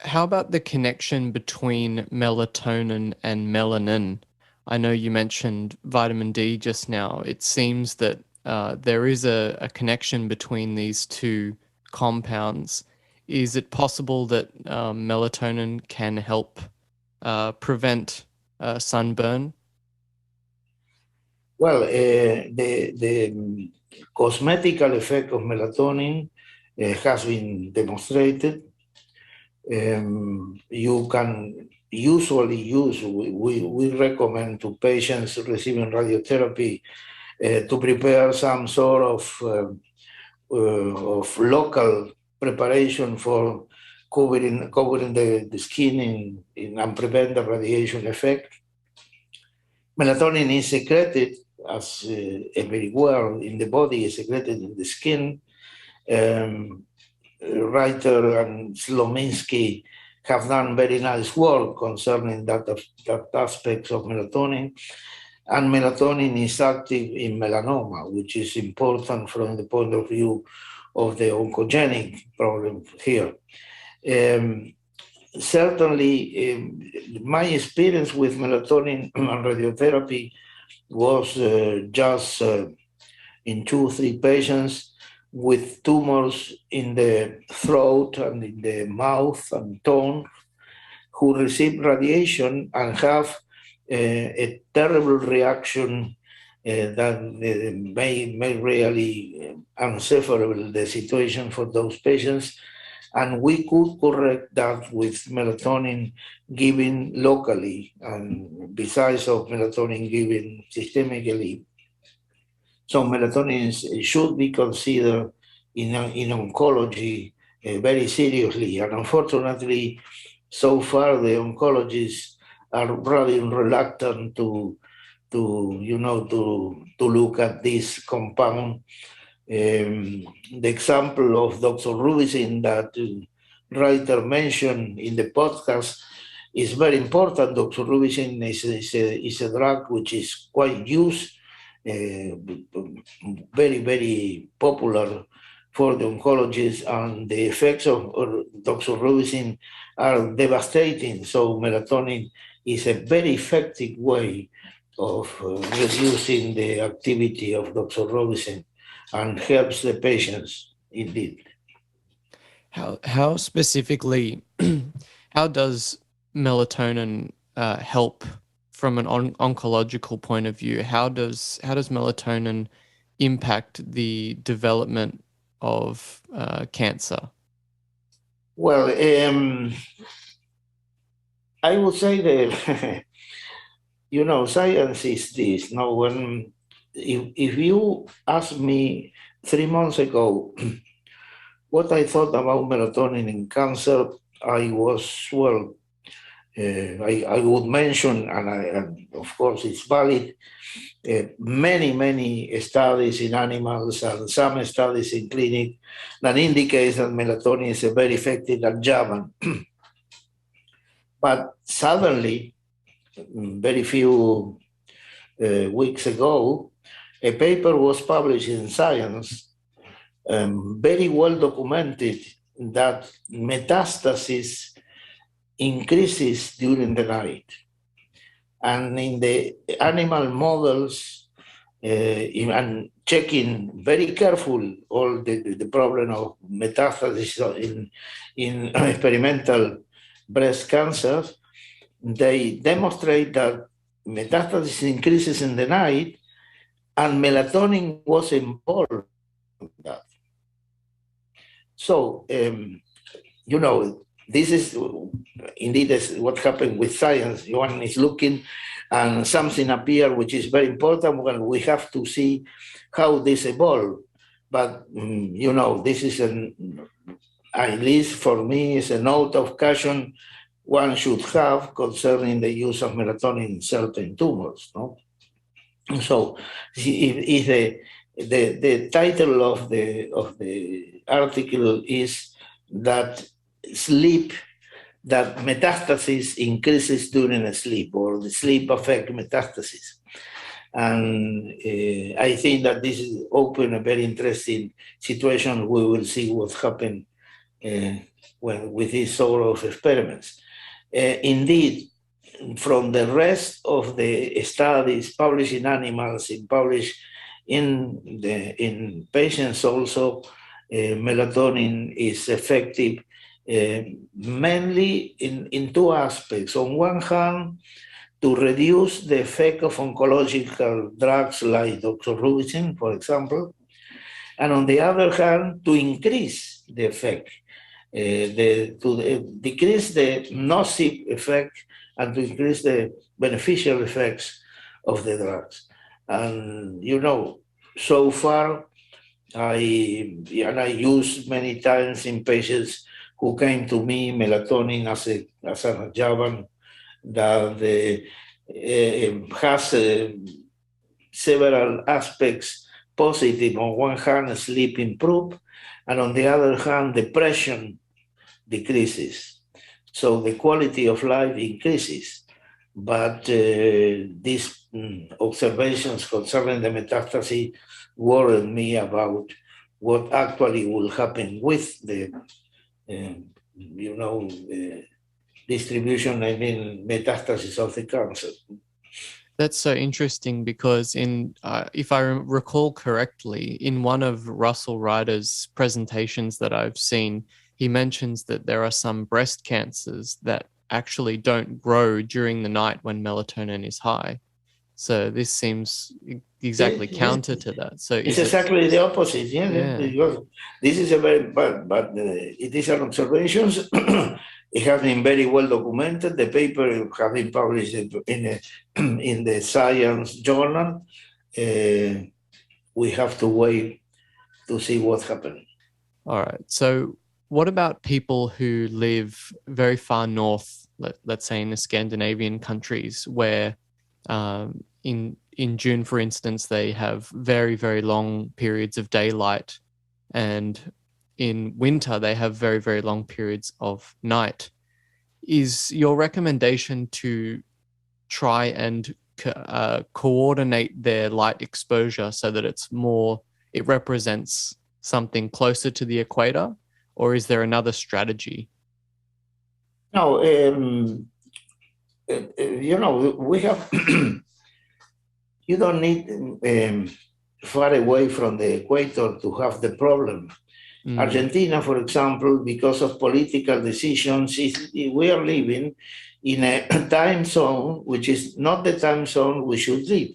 Speaker 1: How about the connection between melatonin and melanin? I know you mentioned vitamin D just now. It seems that there is a connection between these two compounds. Is it possible that melatonin can help prevent sunburn?
Speaker 2: Well, the cosmetical effect of melatonin has been demonstrated. You can usually use, we recommend to patients receiving radiotherapy to prepare some sort of local preparation for covering the skin and prevent the radiation effect. Melatonin is secreted as very well in the body, is secreted in the skin. Reiter and Slominski have done very nice work concerning that aspect of melatonin. And melatonin is active in melanoma, which is important from the point of view of the oncogenic problem here. Certainly, my experience with melatonin and radiotherapy was just in 2 or 3 patients with tumors in the throat and in the mouth and tongue who received radiation and have a terrible reaction that may really unsufferable the situation for those patients. And we could correct that with melatonin given locally and besides of melatonin given systemically. So melatonin should be considered in oncology very seriously. And unfortunately, so far the oncologists are rather reluctant to look at this compound. The example of doxorubicin that Reiter mentioned in the podcast is very important. Doxorubicin is a drug which is quite used, very, very popular for the oncologists, and the effects of doxorubicin are devastating. So melatonin is a very effective way of reducing the activity of doxorubicin and helps the patients indeed.
Speaker 1: How specifically, how does melatonin help from an oncological point of view? How does melatonin impact the development of cancer?
Speaker 2: Well, I would say that science is this. Now, if you asked me 3 months ago what I thought about melatonin in cancer, I would mention, and of course it's valid, many studies in animals and some studies in clinic that indicate that melatonin is a very effective adjuvant. But suddenly, very few weeks ago, a paper was published in Science, very well documented, that metastasis increases during the night. And in the animal models, and checking very careful all the problem of metastasis in experimental breast cancer, they demonstrate that metastasis increases in the night, and melatonin was involved in that. So, this is indeed what happened with science. One is looking and something appears which is very important. Well, we have to see how this evolved. But, this is, at least for me, is a note of caution one should have concerning the use of melatonin in certain tumors. No? So, if the title of the article is that metastasis increases during sleep, or the sleep affect metastasis. And I think that this is open a very interesting situation. We will see what happens with these sort of experiments. Indeed, from the rest of the studies published in animals and published in patients also, melatonin is effective mainly in two aspects. On one hand, to reduce the effect of oncological drugs like doxorubicin, for example, and on the other hand, to increase the effect, to decrease the nocive effect and to increase the beneficial effects of the drugs. And, so far, I use many times in patients who came to me melatonin as an adjuvant that has several aspects positive. On one hand, sleep improves, and on the other hand, depression decreases. So the quality of life increases. But these observations concerning the metastasis worried me about what actually will happen with the, distribution, metastasis of the cancer.
Speaker 1: That's so interesting because if I recall correctly, in one of Russell Ryder's presentations that I've seen, he mentions that there are some breast cancers that actually don't grow during the night when melatonin is high. So this seems exactly counter to that. So
Speaker 2: it's exactly the opposite. Because this is a very but it is an observation. It has been very well documented. The paper has been published in the Science journal. We have to wait to see what happens.
Speaker 1: All right. So what about people who live very far north, let's say in the Scandinavian countries, where in June, for instance, they have very, very long periods of daylight, and in winter they have very, very long periods of night? Is your recommendation to try and coordinate their light exposure so that it represents something closer to the equator, or is there another strategy?
Speaker 2: No, we have, you don't need far away from the equator to have the problem. Argentina, for example, because of political decisions, we are living in a time zone which is not the time zone we should live.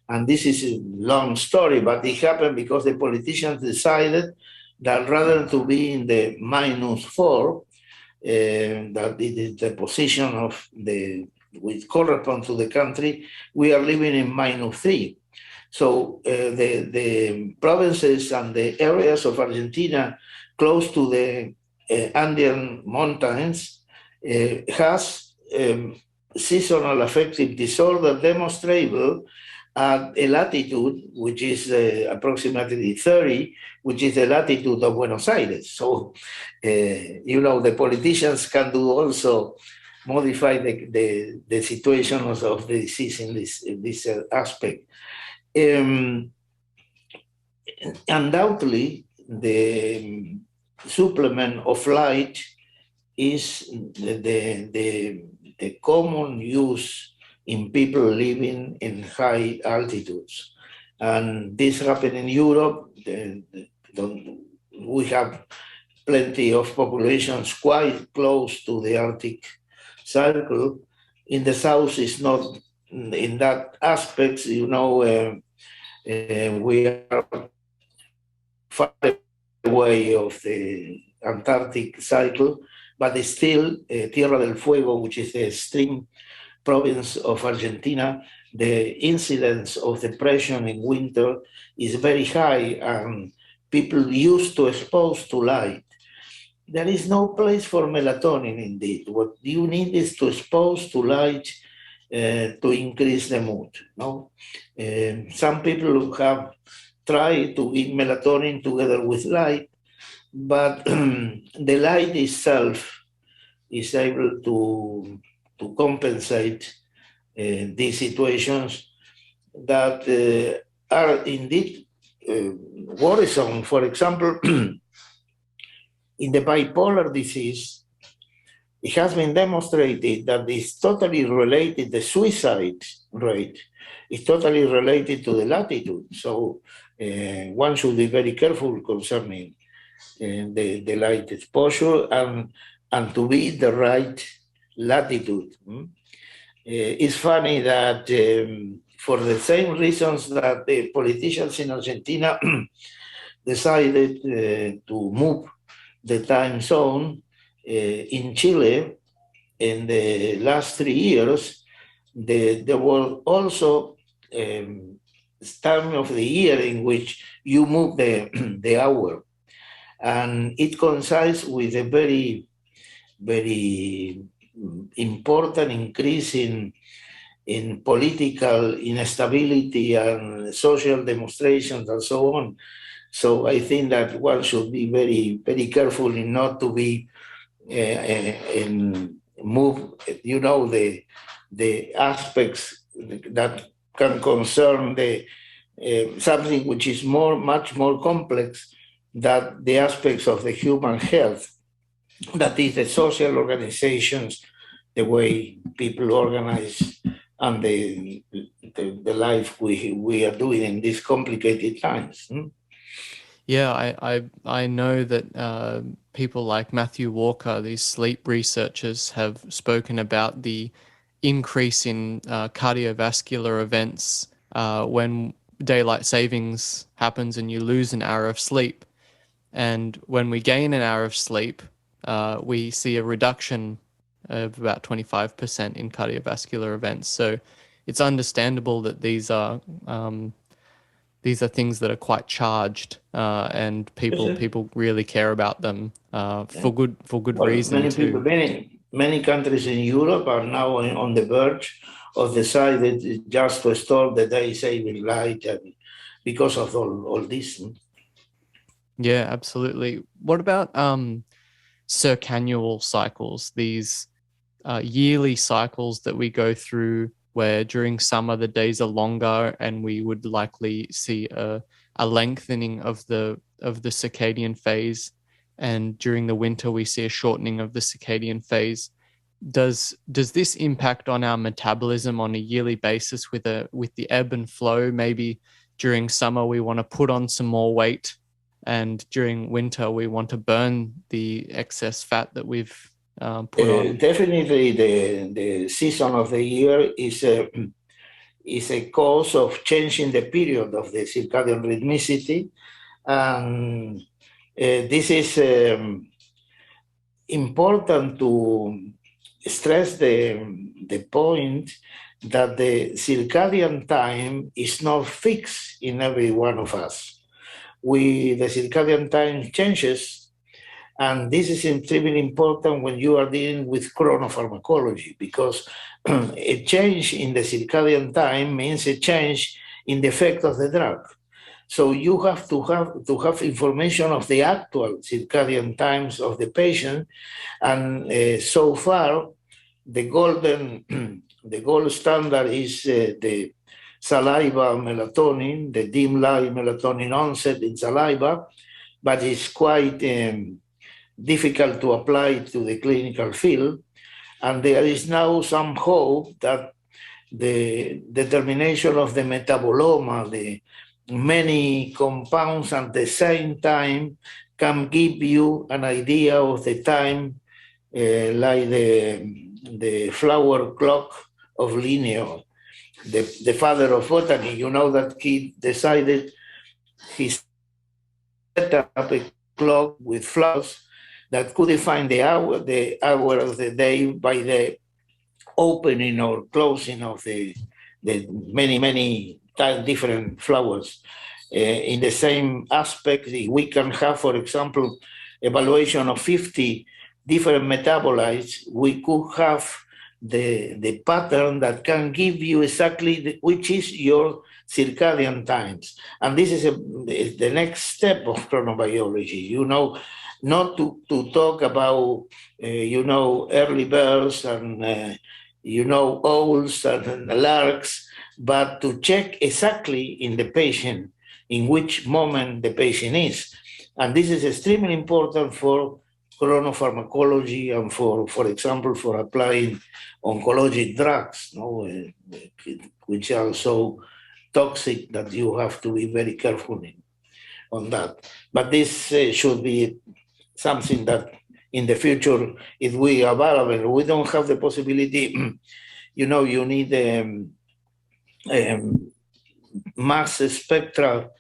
Speaker 2: And this is a long story, but it happened because the politicians decided that rather than to be in the -4, that is the position of which corresponds to the country, we are living in -3. So the provinces and the areas of Argentina close to the Andean mountains has seasonal affective disorder demonstrable at a latitude which is approximately 30, which is the latitude of Buenos Aires. So, the politicians can do also modify the situation of the disease in this aspect. Undoubtedly, the supplement of light is the common use in people living in high altitudes. And this happened in Europe. We have plenty of populations quite close to the Arctic Circle. In the south, is not in that aspect. We are far away of the Antarctic cycle, but still Tierra del Fuego, which is the extreme province of Argentina, the incidence of depression in winter is very high, and people used to expose to light. There is no place for melatonin indeed. What you need is to expose to light to increase the mood. No? Some people have tried to give melatonin together with light, but the light itself is able to compensate these situations that are indeed worrisome. For example, in the bipolar disease, it has been demonstrated that it's totally related, the suicide rate is totally related to the latitude. So one should be very careful concerning the light exposure and to be the right latitude. It's funny that for the same reasons that the politicians in Argentina decided to move the time zone, in Chile in the last 3 years, there were also time of the year in which you move the hour. And it coincides with a very, very important increase in political instability and social demonstrations and so on. So I think that one should be very, very careful in not to be and move, the aspects that can concern the something which is much more complex than the aspects of the human health. That is the social organizations, the way people organize, and the life we are doing in these complicated times.
Speaker 1: Yeah, I know that people like Matthew Walker, these sleep researchers, have spoken about the increase in cardiovascular events when daylight savings happens and you lose an hour of sleep. And when we gain an hour of sleep, we see a reduction of about 25% in cardiovascular events. So it's understandable that these are things that are quite charged, and people really care about them for good reason too.
Speaker 2: Many countries in Europe are now on the verge of decided just to stop the day saving light, and because of all this.
Speaker 1: Yeah, absolutely. What about circannual cycles? These yearly cycles that we go through, where during summer the days are longer and we would likely see a lengthening of the circadian phase, and during the winter we see a shortening of the circadian phase. Does this impact on our metabolism on a yearly basis with the ebb and flow? Maybe during summer we want to put on some more weight, and during winter we want to burn the excess fat that we've put on.
Speaker 2: Definitely the season of the year is a cause of changing the period of the circadian rhythmicity, and this is important to stress the point that the circadian time is not fixed in every one of us. The circadian time changes, and this is extremely important when you are dealing with chronopharmacology, because a change in the circadian time means a change in the effect of the drug. So you have to have information of the actual circadian times of the patient, and so far the gold standard is the saliva melatonin, the dim light melatonin onset in saliva, but it's quite difficult to apply to the clinical field. And there is now some hope that the determination of the metaboloma, the many compounds at the same time, can give you an idea of the time, like the flower clock of Linneo, the father of botany. You know that he decided he set up a clock with flowers that could define the hour of the day by the opening or closing of the many different flowers. In the same aspect, we can have, for example, evaluation of 50 different metabolites. We could have the pattern that can give you exactly which is your circadian times. And this is the next step of chronobiology, not to talk about, early birds and, owls and larks, but to check exactly in the patient in which moment the patient is. And this is extremely important for chronopharmacology and for example, for applying oncologic drugs, which are so toxic that you have to be very careful on that. But this should be something that in the future, if we are available, we don't have the possibility, you need mass spectral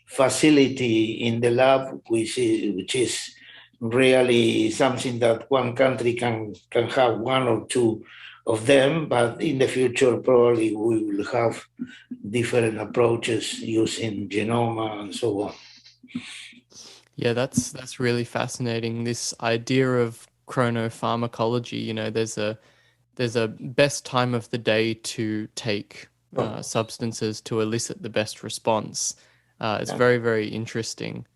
Speaker 2: facility in the lab, which is really something that one country can have one or two of them, but in the future probably we will have different approaches using genome and so on.
Speaker 1: Yeah, that's really fascinating. This idea of chronopharmacology, there's a best time of the day to take substances to elicit the best response. It's very, very interesting.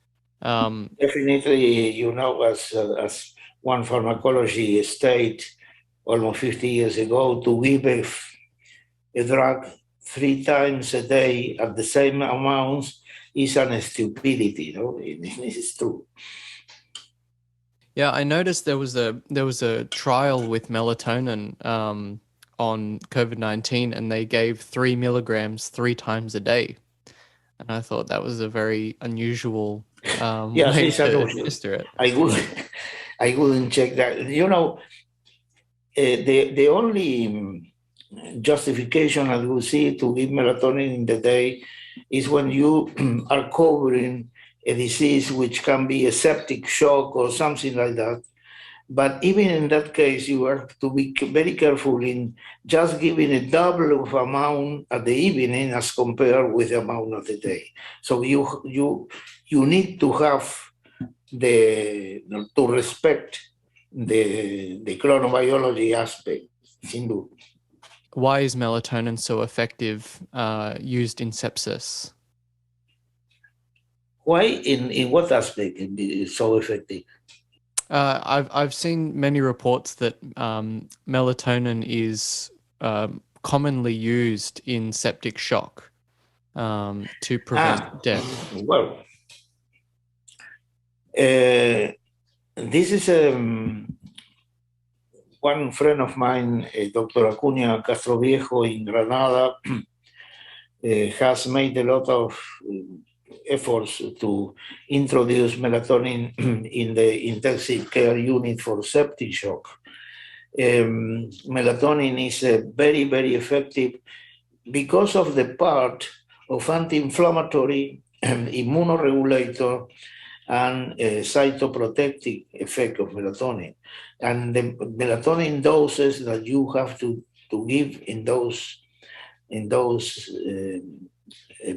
Speaker 2: Definitely, as one pharmacology state almost 50 years ago, to give a drug 3 times a day at the same amounts is an stupidity. This is true.
Speaker 1: Yeah, I noticed there was a trial with melatonin on COVID-19, and they gave 3 milligrams 3 times a day, and I thought that was a very unusual way to administer it.
Speaker 2: I wouldn't check that. The only justification I would see to give melatonin in the day is when you are covering a disease which can be a septic shock or something like that. But even in that case, you have to be very careful in just giving a double of amount at the evening as compared with the amount of the day. So you need to have to respect the chronobiology aspect.
Speaker 1: Why is melatonin so effective used in sepsis?
Speaker 2: Why? In what aspect it is so effective?
Speaker 1: I've seen many reports that melatonin is commonly used in septic shock to prevent death.
Speaker 2: Well, this is one friend of mine, Dr. Acuña Castroviejo in Granada, has made a lot of efforts to introduce melatonin in the intensive care unit for septic shock. Melatonin is very, very effective because of the part of anti-inflammatory, immunoregulator, and cytoprotective effect of melatonin. And the melatonin doses that you have to give in those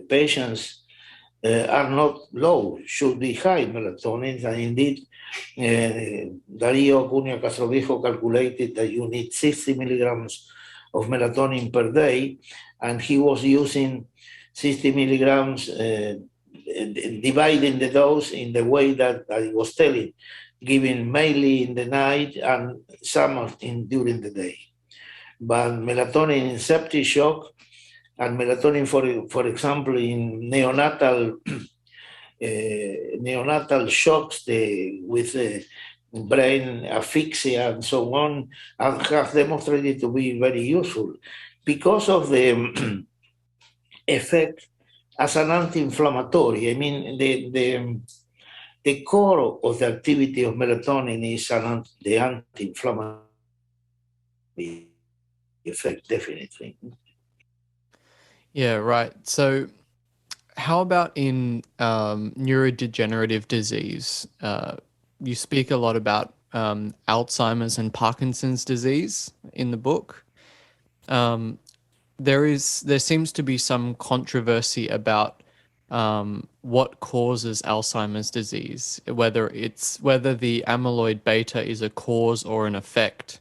Speaker 2: patients are not low, should be high melatonin. And indeed, Darío Acuña Castroviejo calculated that you need 60 milligrams of melatonin per day, and he was using 60 milligrams, dividing the dose in the way that I was telling, giving mainly in the night and some during the day. But melatonin in septic shock and melatonin, for example, in neonatal shocks with brain asphyxia and so on, have demonstrated to be very useful because of the effect as an anti-inflammatory. I mean, the core of the activity of melatonin is the anti-inflammatory effect, definitely.
Speaker 1: Yeah, right. So how about in neurodegenerative disease? You speak a lot about Alzheimer's and Parkinson's disease in the book. There seems to be some controversy about what causes Alzheimer's disease, whether the amyloid beta is a cause or an effect.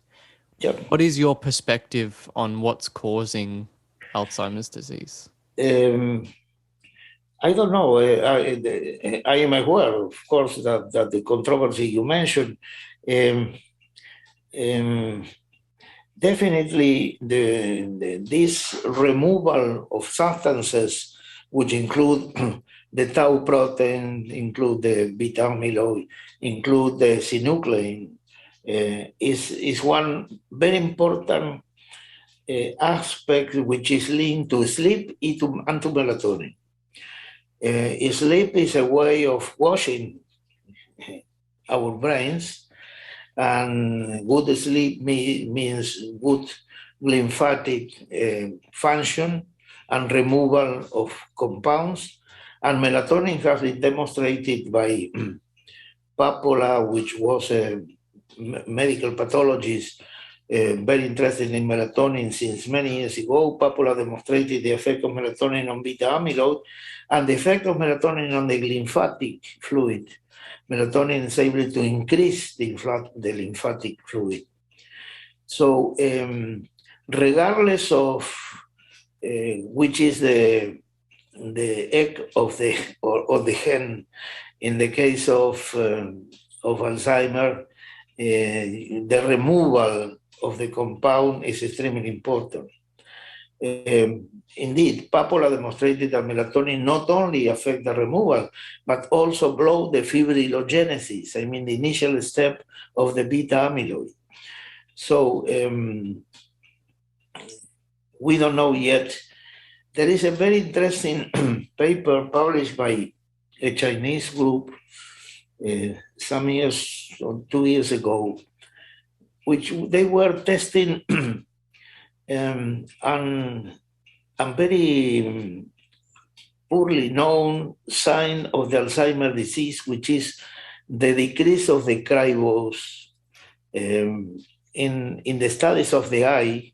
Speaker 2: Yep.
Speaker 1: What is your perspective on what's causing Alzheimer's disease?
Speaker 2: I don't know. I am aware, of course, that the controversy you mentioned. Um, Definitely, this removal of substances, which include the tau protein, include the beta amyloid, include the synuclein, is one very important aspect which is linked to sleep and to melatonin. Sleep is a way of washing our brains, and good sleep means good lymphatic function and removal of compounds. And melatonin has been demonstrated by Papola, which was a medical pathologist very interested in melatonin since many years ago. Papola demonstrated the effect of melatonin on beta amyloid and the effect of melatonin on the lymphatic fluid. Melatonin is able to increase the lymphatic fluid. So regardless of which is the egg of the hen, in the case of Alzheimer, the removal of the compound is extremely important. Indeed, Papola demonstrated that melatonin not only affects the removal, but also block the fibrinogenesis, I mean the initial step of the beta amyloid. So we don't know yet. There is a very interesting paper published by a Chinese group some years or 2 years ago, which they were testing and very poorly known sign of the Alzheimer's disease, which is the decrease of the cribos. In the studies of the eye,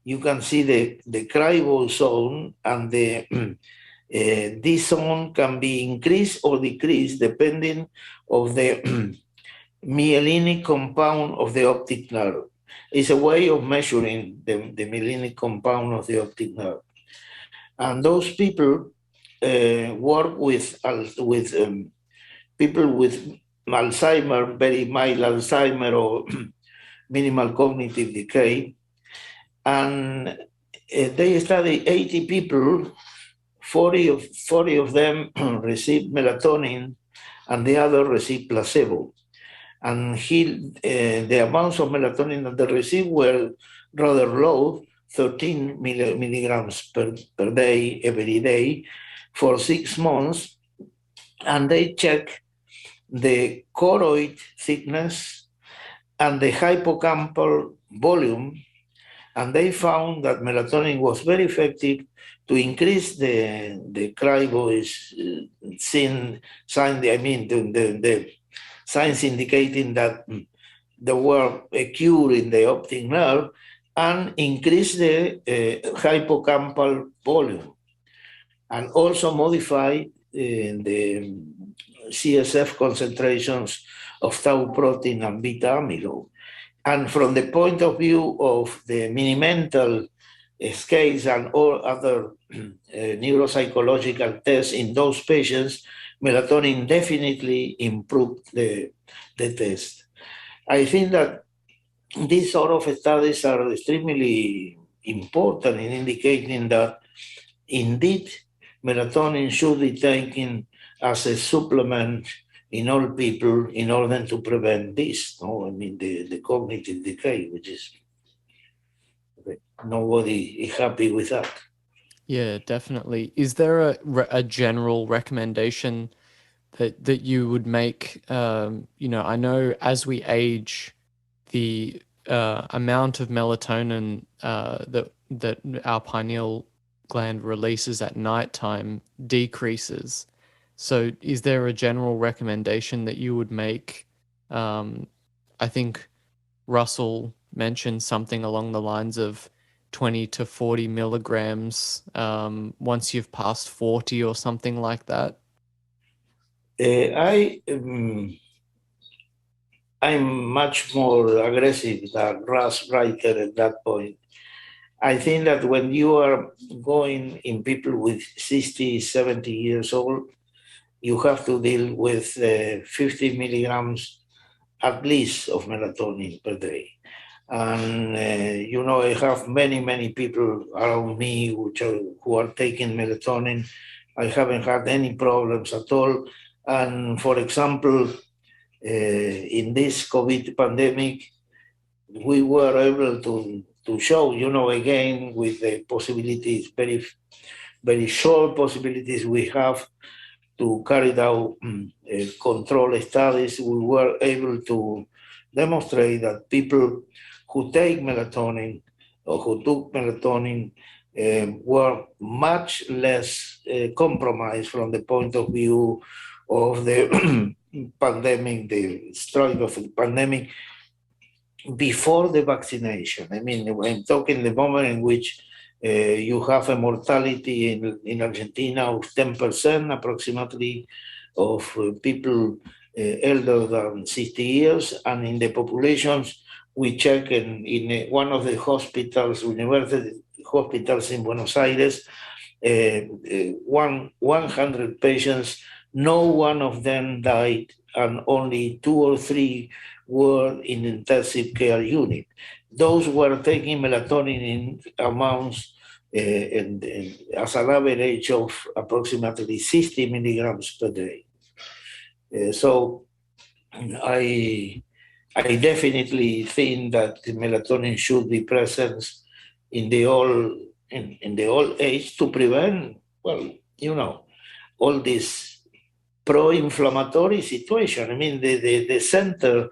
Speaker 2: you can see the cribo zone, and this zone can be increased or decreased depending of the myelinic compound of the optic nerve. It's a way of measuring the myelinic compound of the optic nerve. And those people work with people with Alzheimer, very mild Alzheimer or minimal cognitive decay. And they study 80 people, 40 of them received melatonin and the other received placebo. And the amounts of melatonin that they received were rather low, 13 milligrams per day, every day, for 6 months. And they check the choroid thickness and the hippocampal volume, and they found that melatonin was very effective to increase the cribo's the signs indicating that there were a cure in the optic nerve, and increase the hippocampal volume, and also modify the CSF concentrations of tau protein and beta amyloid. And from the point of view of the mini-mental scales and all other neuropsychological tests in those patients, melatonin definitely improved the test. I think that these sort of studies are extremely important in indicating that indeed melatonin should be taken as a supplement in all people in order to prevent this. No, I mean the cognitive decay, which is nobody is happy with that.
Speaker 1: Yeah, definitely. Is there a general recommendation that you would make, I know as we age, the amount of melatonin that our pineal gland releases at nighttime decreases. So is there a general recommendation that you would make? I think Russell mentioned something along the lines of 20 to 40 milligrams once you've passed 40 or something like that.
Speaker 2: I'm much more aggressive than Russ Reiter at that point. I think that when you are going in people with 60, 70 years old, you have to deal with 50 milligrams at least of melatonin per day. And, I have many people around me who are taking melatonin. I haven't had any problems at all. And for example, in this COVID pandemic, we were able to show, again, with the possibilities, very, very short possibilities we have to carry out control studies, we were able to demonstrate that people who take melatonin or who took melatonin were much less compromised from the point of view of the pandemic, the stroke of the pandemic, before the vaccination. I mean, I'm talking the moment in which you have a mortality in Argentina of 10% approximately of people elder than 60 years. And in the populations, we check in one of the hospitals, university hospitals in Buenos Aires, 100 patients, no one of them died, and only 2 or 3 were in intensive care unit. Those were taking melatonin in amounts as an average of approximately 60 milligrams per day. So I definitely think that the melatonin should be present in the old age to prevent, all this pro-inflammatory situation. I mean, the center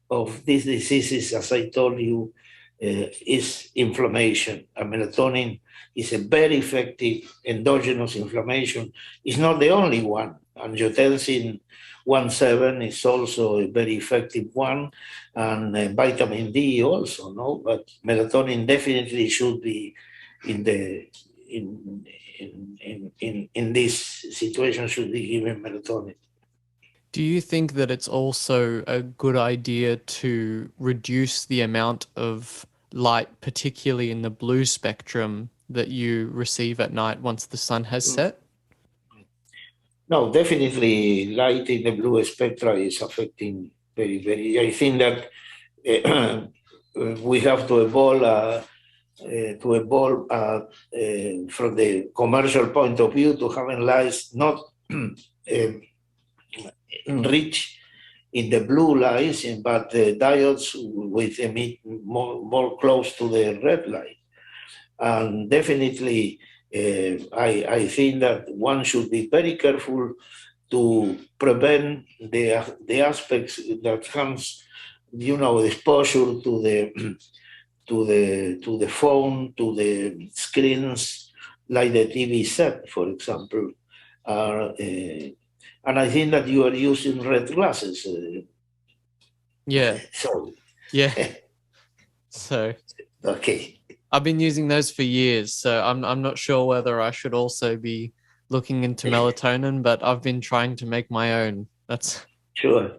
Speaker 2: of these diseases, as I told you, is inflammation. And melatonin is a very effective endogenous inflammation. It's not the only one. Angiotensin 1,7 is also a very effective one, and vitamin D also, no? But melatonin definitely should be in this situation, should be given melatonin.
Speaker 1: Do you think that it's also a good idea to reduce the amount of light, particularly in the blue spectrum, that you receive at night once the sun has set?
Speaker 2: No, definitely light in the blue spectra is affecting very, very. I think that we have to evolve from the commercial point of view to having lights not rich in the blue lights, but diodes with emit more close to the red light. And definitely, I think that one should be very careful to prevent the aspects that comes, exposure to the phone, to the screens, like the TV set, for example. And I think that you are using red glasses.
Speaker 1: Yeah.
Speaker 2: So.
Speaker 1: Yeah. So.
Speaker 2: Okay.
Speaker 1: I've been using those for years, so I'm not sure whether I should also be looking into melatonin, but I've been trying to make my own. That's
Speaker 2: sure.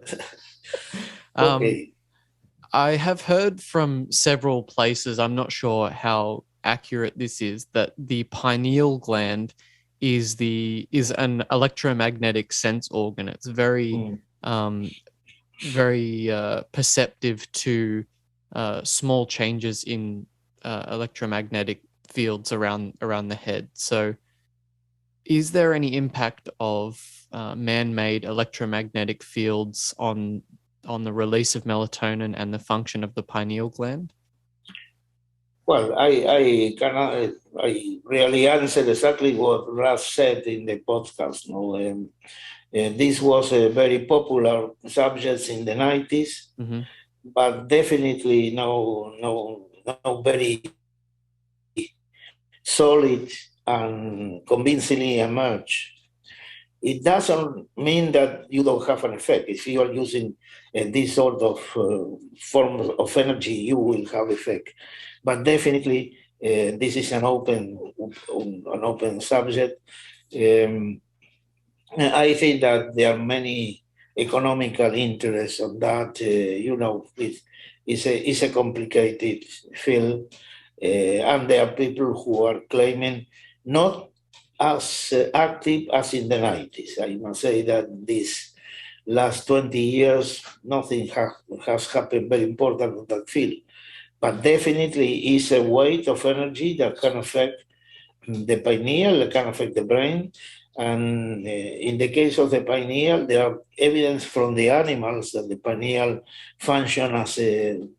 Speaker 2: Okay.
Speaker 1: I have heard from several places, I'm not sure how accurate this is, that the pineal gland is an electromagnetic sense organ. It's very perceptive to small changes in electromagnetic fields around the head. So is there any impact of man-made electromagnetic fields on the release of melatonin and the function of the pineal gland?
Speaker 2: Well, I cannot, I really answer exactly what Ras said in the podcast. No, this was a very popular subject in the 90s, but definitely no very solid and convincingly emerged. It doesn't mean that you don't have an effect. If you are using this sort of form of energy, you will have effect. But definitely, this is an open subject. I think that there are many economical interests on that. It's a complicated field, and there are people who are claiming not as active as in the 90s. I must say that this last 20 years, nothing has happened very important in that field. But definitely is a weight of energy that can affect the pineal, that can affect the brain. And in the case of the pineal, there are evidence from the animals that the pineal function as an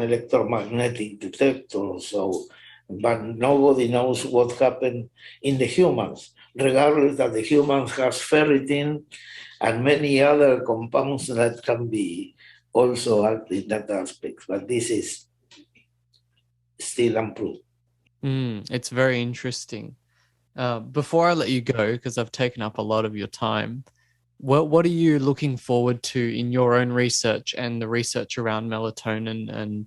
Speaker 2: electromagnetic detector. So, but nobody knows what happened in the humans, regardless that the humans has ferritin and many other compounds that can be also active in that aspect. But this is still unproved.
Speaker 1: It's very interesting. Before I let you go, because I've taken up a lot of your time, what are you looking forward to in your own research and the research around melatonin and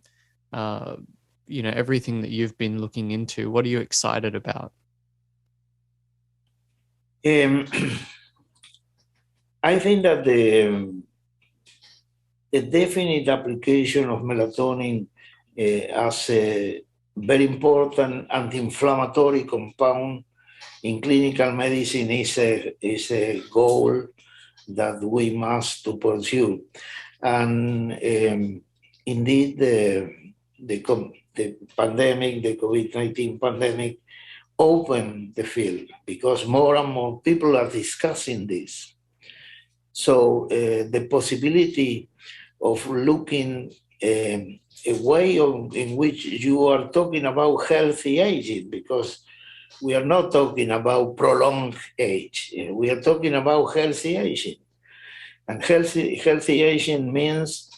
Speaker 1: everything that you've been looking into? What are you excited about?
Speaker 2: I think that the definite application of melatonin as a very important anti-inflammatory compound in clinical medicine is a goal that we must to pursue. And indeed, the pandemic, the COVID-19 pandemic, opened the field because more and more people are discussing this. So the possibility of looking a way in which you are talking about healthy aging, because we are not talking about prolonged age. We are talking about healthy aging. And healthy aging means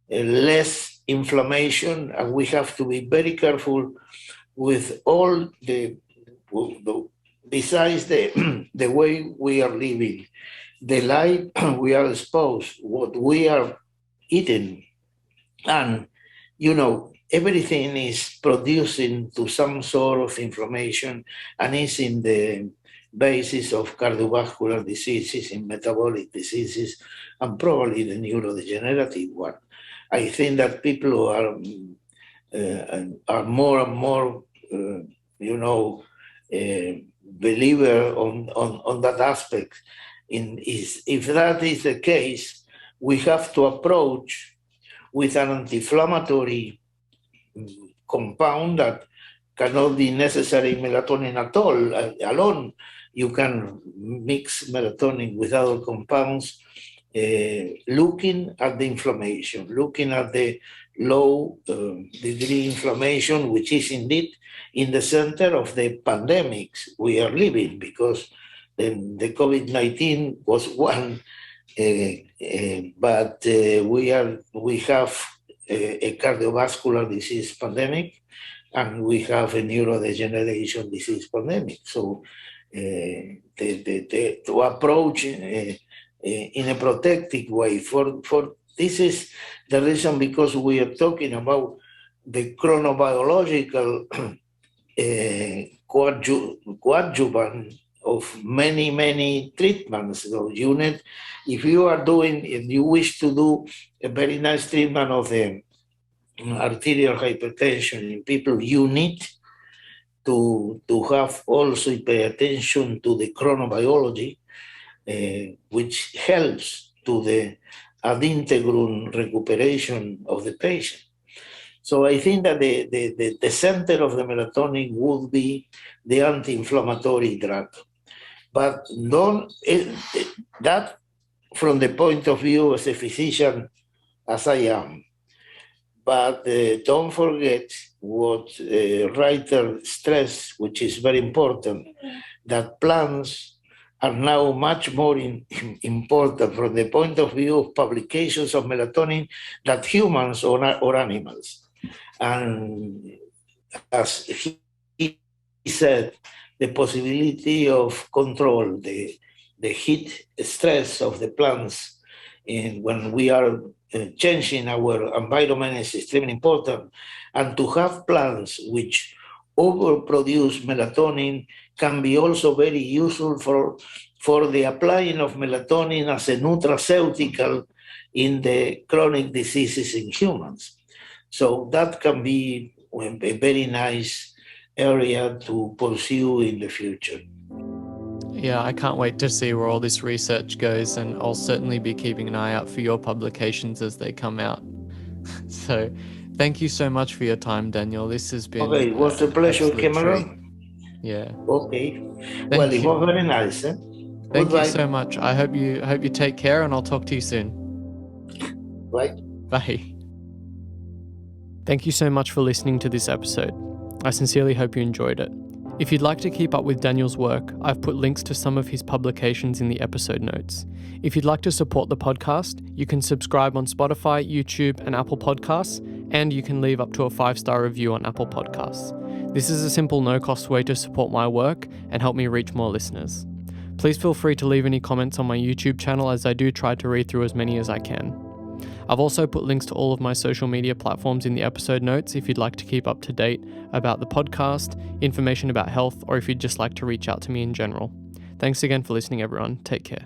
Speaker 2: less inflammation, and we have to be very careful with all besides the way we are living, the light we are exposed, what we are eating, and everything is producing to some sort of inflammation and is in the basis of cardiovascular diseases, in metabolic diseases, and probably the neurodegenerative one. I think that people are more and more, believer on that aspect. If that is the case, we have to approach with an anti-inflammatory compound that cannot be necessary melatonin at all alone. You can mix melatonin with other compounds, looking at the inflammation, looking at the low degree inflammation, which is indeed in the center of the pandemics we are living, because the COVID-19 was one, but we have a cardiovascular disease pandemic, and we have a neurodegeneration disease pandemic. So to approach in a protective way for this is the reason, because we are talking about the chronobiological coadjuvant of many treatments. So if you wish to do a very nice treatment of the arterial hypertension in people, you need to have also pay attention to the chronobiology, which helps to the ad integrum recuperation of the patient. So I think that the center of the melatonin would be the anti-inflammatory drug. But that from the point of view as a physician, as I am. But don't forget what writer stressed, which is very important, that plants are now much more important from the point of view of publications of melatonin than humans or animals. And as he said, the possibility of control the heat stress of the plants when we are changing our environment is extremely important. And to have plants which overproduce melatonin can be also very useful for the applying of melatonin as a nutraceutical in the chronic diseases in humans. So that can be a very nice area to pursue in the future.
Speaker 1: Yeah, I can't wait to see where all this research goes, and I'll certainly be keeping an eye out for your publications as they come out. So thank you so much for your time, Daniel. This has been
Speaker 2: okay, it was a pleasure, Cameron.
Speaker 1: treat. Yeah.
Speaker 2: Okay. Well, it was very nice.
Speaker 1: Thank you so much. I hope you take care, and I'll talk to you soon.
Speaker 2: Bye.
Speaker 1: Bye. Thank you so much for listening to this episode. I sincerely hope you enjoyed it. If you'd like to keep up with Daniel's work, I've put links to some of his publications in the episode notes. If you'd like to support the podcast, you can subscribe on Spotify, YouTube, and Apple Podcasts, and you can leave up to a 5-star review on Apple Podcasts. This is a simple, no-cost way to support my work and help me reach more listeners. Please feel free to leave any comments on my YouTube channel, as I do try to read through as many as I can. I've also put links to all of my social media platforms in the episode notes if you'd like to keep up to date about the podcast, information about health, or if you'd just like to reach out to me in general. Thanks again for listening, everyone. Take care.